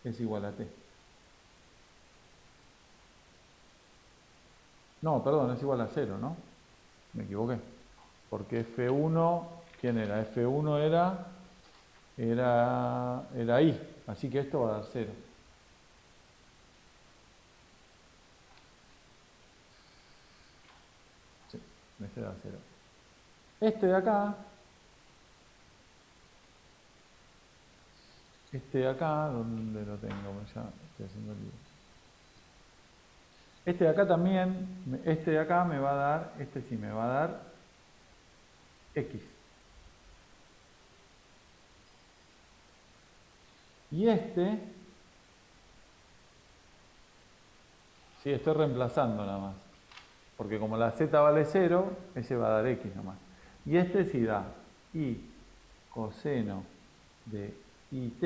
es igual a T. No, perdón, es igual a 0, ¿no? Me equivoqué. Porque F1, ¿quién era? F1 era I. Así que esto va a dar 0. Sí, este da 0. Este de acá, ¿dónde lo tengo? Ya estoy haciendo el lío. Este de acá también, este de acá me va a dar, este sí me va a dar X. Y este, sí, estoy reemplazando nada más. Porque como la z vale 0, ese va a dar X nomás. Y este sí da I coseno de IT,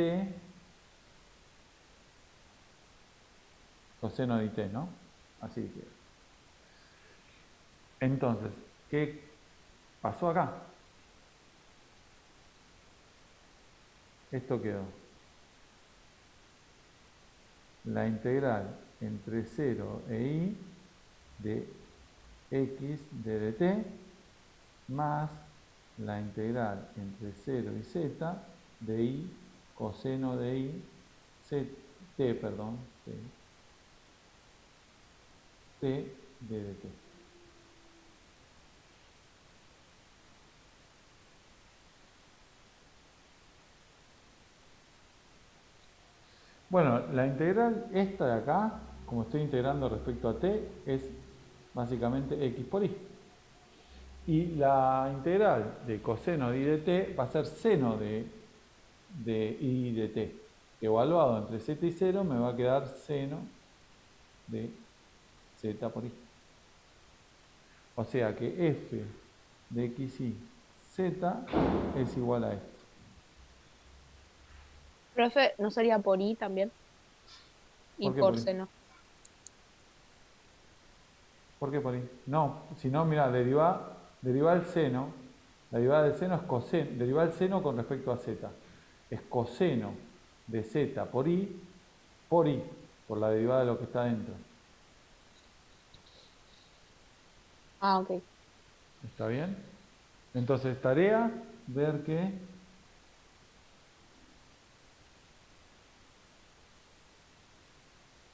coseno de IT, ¿no? Así queda. Entonces, ¿qué pasó acá? Esto quedó. La integral entre 0 e i de x de dt más la integral entre 0 y z de i coseno de i t, perdón, t de dt. Bueno, la integral esta de acá, como estoy integrando respecto a t, es básicamente x por i. Y la integral de coseno de i de t va a ser seno de i de t. Evaluado entre z y 0 me va a quedar seno de z por i. O sea que f de xy z es igual a esto. Profe, ¿no sería por i también? Y ¿Por qué por por i? seno. ¿Por qué por i? No, si no, mira, deriva el seno. La derivada del seno es coseno. Deriva el seno con respecto a z. Es coseno de z por i, por la derivada de lo que está dentro. Ah, ok. ¿Está bien? Entonces, tarea, ver que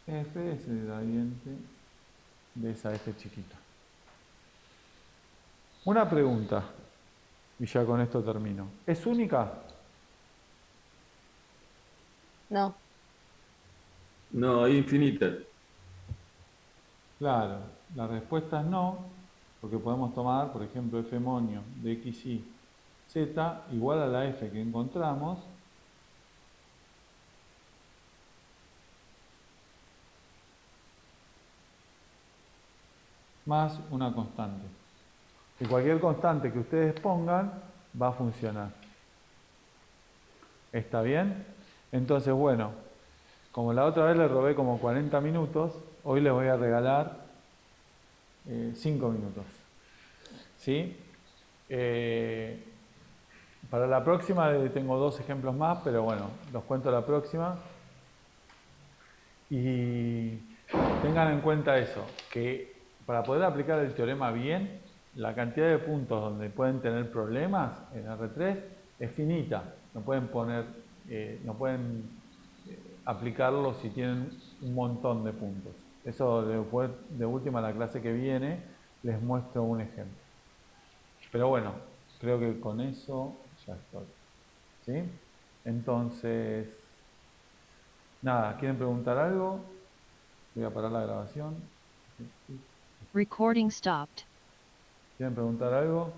f es el gradiente de esa f chiquita. Una pregunta, y ya con esto termino. ¿Es única? No. No, hay infinita. Claro, la respuesta es no, porque podemos tomar, por ejemplo, f monio de xy z igual a la f que encontramos más una constante. Y cualquier constante que ustedes pongan va a funcionar. ¿Está bien? Entonces, bueno, como la otra vez les robé como 40 minutos, hoy les voy a regalar 5 minutos. ¿Sí? Para la próxima tengo 2 ejemplos más, pero bueno, los cuento la próxima. Y tengan en cuenta eso, que para poder aplicar el teorema bien, la cantidad de puntos donde pueden tener problemas en R3 es finita. No pueden poner, no pueden aplicarlo si tienen un montón de puntos. Eso después, de última, la clase que viene, les muestro un ejemplo. Pero bueno, creo que con eso ya estoy. ¿Sí? Entonces, nada, ¿quieren preguntar algo? Voy a parar la grabación. Recording stopped. ¿Quieren preguntar algo?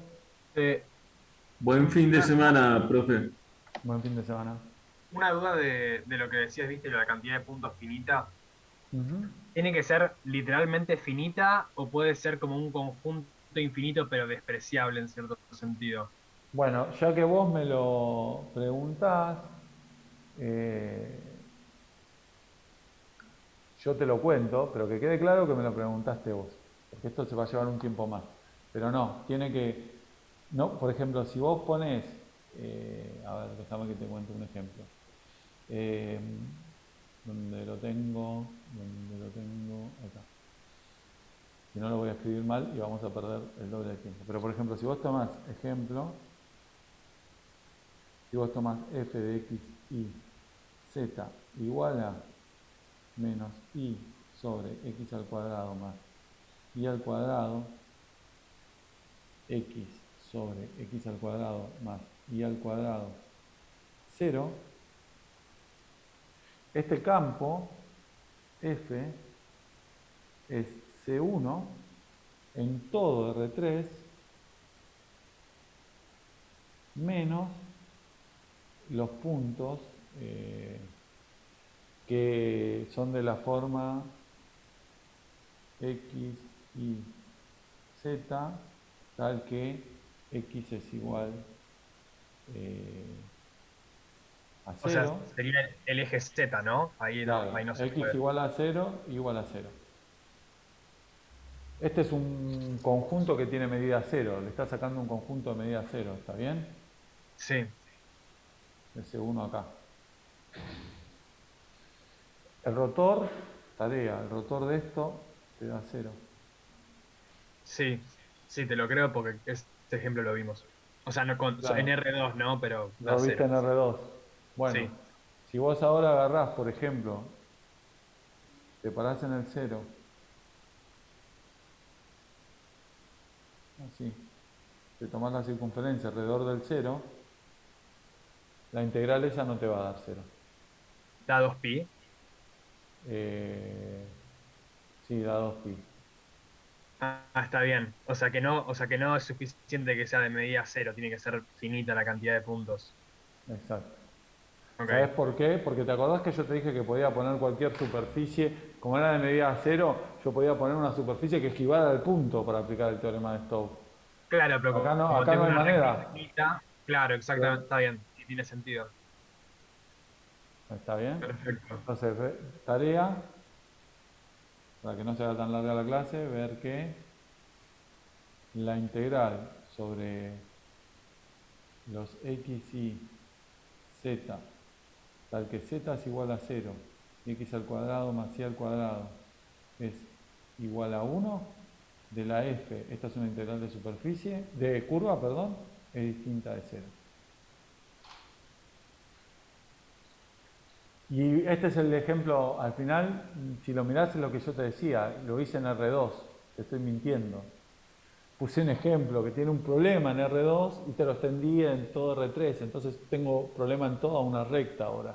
Buen fin de semana, profe. Buen fin de semana. Una duda de lo que decías, viste, de la cantidad de puntos finita. Ujú. ¿Tiene que ser literalmente finita o puede ser como un conjunto infinito pero despreciable en cierto sentido? Bueno, ya que vos me lo preguntás, yo te lo cuento, pero que quede claro que me lo preguntaste vos, porque esto se va a llevar un tiempo más. Pero no, tiene que, no, por ejemplo, si vos pones, a ver, déjame que te cuente un ejemplo. ¿Dónde lo tengo? Acá. Si no, lo voy a escribir mal y vamos a perder el doble de tiempo. Pero por ejemplo, si vos tomás ejemplo, si vos tomás f de x, y, z igual a menos i sobre x al cuadrado más y al cuadrado, x sobre x al cuadrado más y al cuadrado 0, este campo f es C1 en todo R3 menos los puntos que son de la forma x, y, z, tal que x es igual a 0. O sea, sería el eje Z, ¿no? Ahí no, Claro, ahí no se x puede. igual a 0, igual a 0. Este es un conjunto que tiene medida 0. Le está sacando un conjunto de medida 0, ¿está bien? Sí. Ese 1 acá. El rotor, tarea, el rotor de esto te da 0. Sí, sí, te lo creo porque este ejemplo lo vimos. O sea, no Claro. en R2, ¿no? Pero da Lo viste 0. en R2. Bueno, Sí. si vos ahora agarrás, por ejemplo, te parás en el 0, así, te tomás la circunferencia alrededor del 0, la integral esa no te va a dar 0. ¿Da 2pi? Sí, da 2pi. Ah, está bien. O sea que no es suficiente que sea de medida 0, tiene que ser finita la cantidad de puntos. Exacto. Ok. ¿Sabes por qué? Porque te acordás que yo te dije que podía poner cualquier superficie, como era de medida 0, yo podía poner una superficie que esquivara el punto para aplicar el teorema de Stokes. Claro, pero Acá no, como acá tengo no hay una recta manera. infinita, claro, exactamente, está bien, sí, tiene sentido. ¿Está bien? Perfecto. Entonces, tarea, para que no se haga tan larga la clase, ver que la integral sobre los x, y, z, tal que z es igual a 0, y x al cuadrado más y al cuadrado es igual a 1, de la f, esta es una integral de superficie, de curva, perdón, es distinta de 0. Y este es el ejemplo, al final, si lo mirás es lo que yo te decía, lo hice en R2, te estoy mintiendo. Puse un ejemplo que tiene un problema en R2 y te lo extendí en todo R3, entonces tengo problema en toda una recta ahora,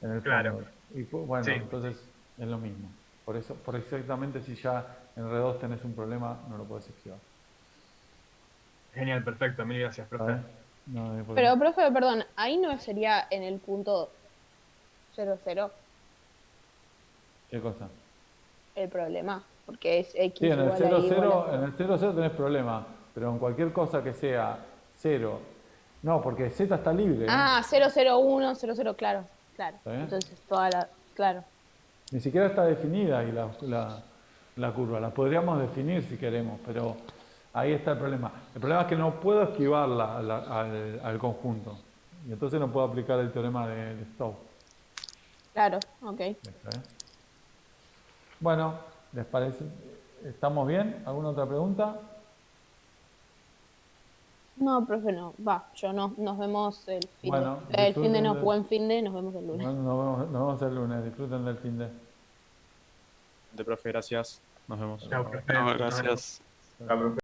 en el Claro. fondo. Y bueno, Sí. entonces es lo mismo. Por eso, por exactamente si ya en R2 tenés un problema, no lo podés esquivar. Genial, perfecto, mil gracias, profe. ¿Sabes? No, no hay Pero, problema. profe, perdón, ahí no sería en el punto 00 ¿Qué cosa? el problema, porque es X Sí, en el igual a 0, Y igual a 0, en 0. el 0, 0 tenés problema, pero en cualquier cosa que sea 0, no, porque Z está libre, ¿eh? Ah, 001, 00, claro, claro. ¿Está bien? Entonces, claro. Ni siquiera está definida ahí la curva, la podríamos definir si queremos, pero ahí está el problema. El problema es que no puedo esquivarla al conjunto, y entonces no puedo aplicar el teorema de Stokes. Claro, ok. ¿Está bien? Bueno, ¿les parece? ¿Estamos bien? ¿Alguna otra pregunta? No, profe, no. Va, yo no. Nos vemos el fin de. Bueno, El fin de disfruten no, buen fin de, nos vemos el lunes. bueno, nos vemos el lunes, disfruten del fin de. De profe, gracias. Nos vemos. Chao, profe. No, Nos vemos. gracias. Ah, profe.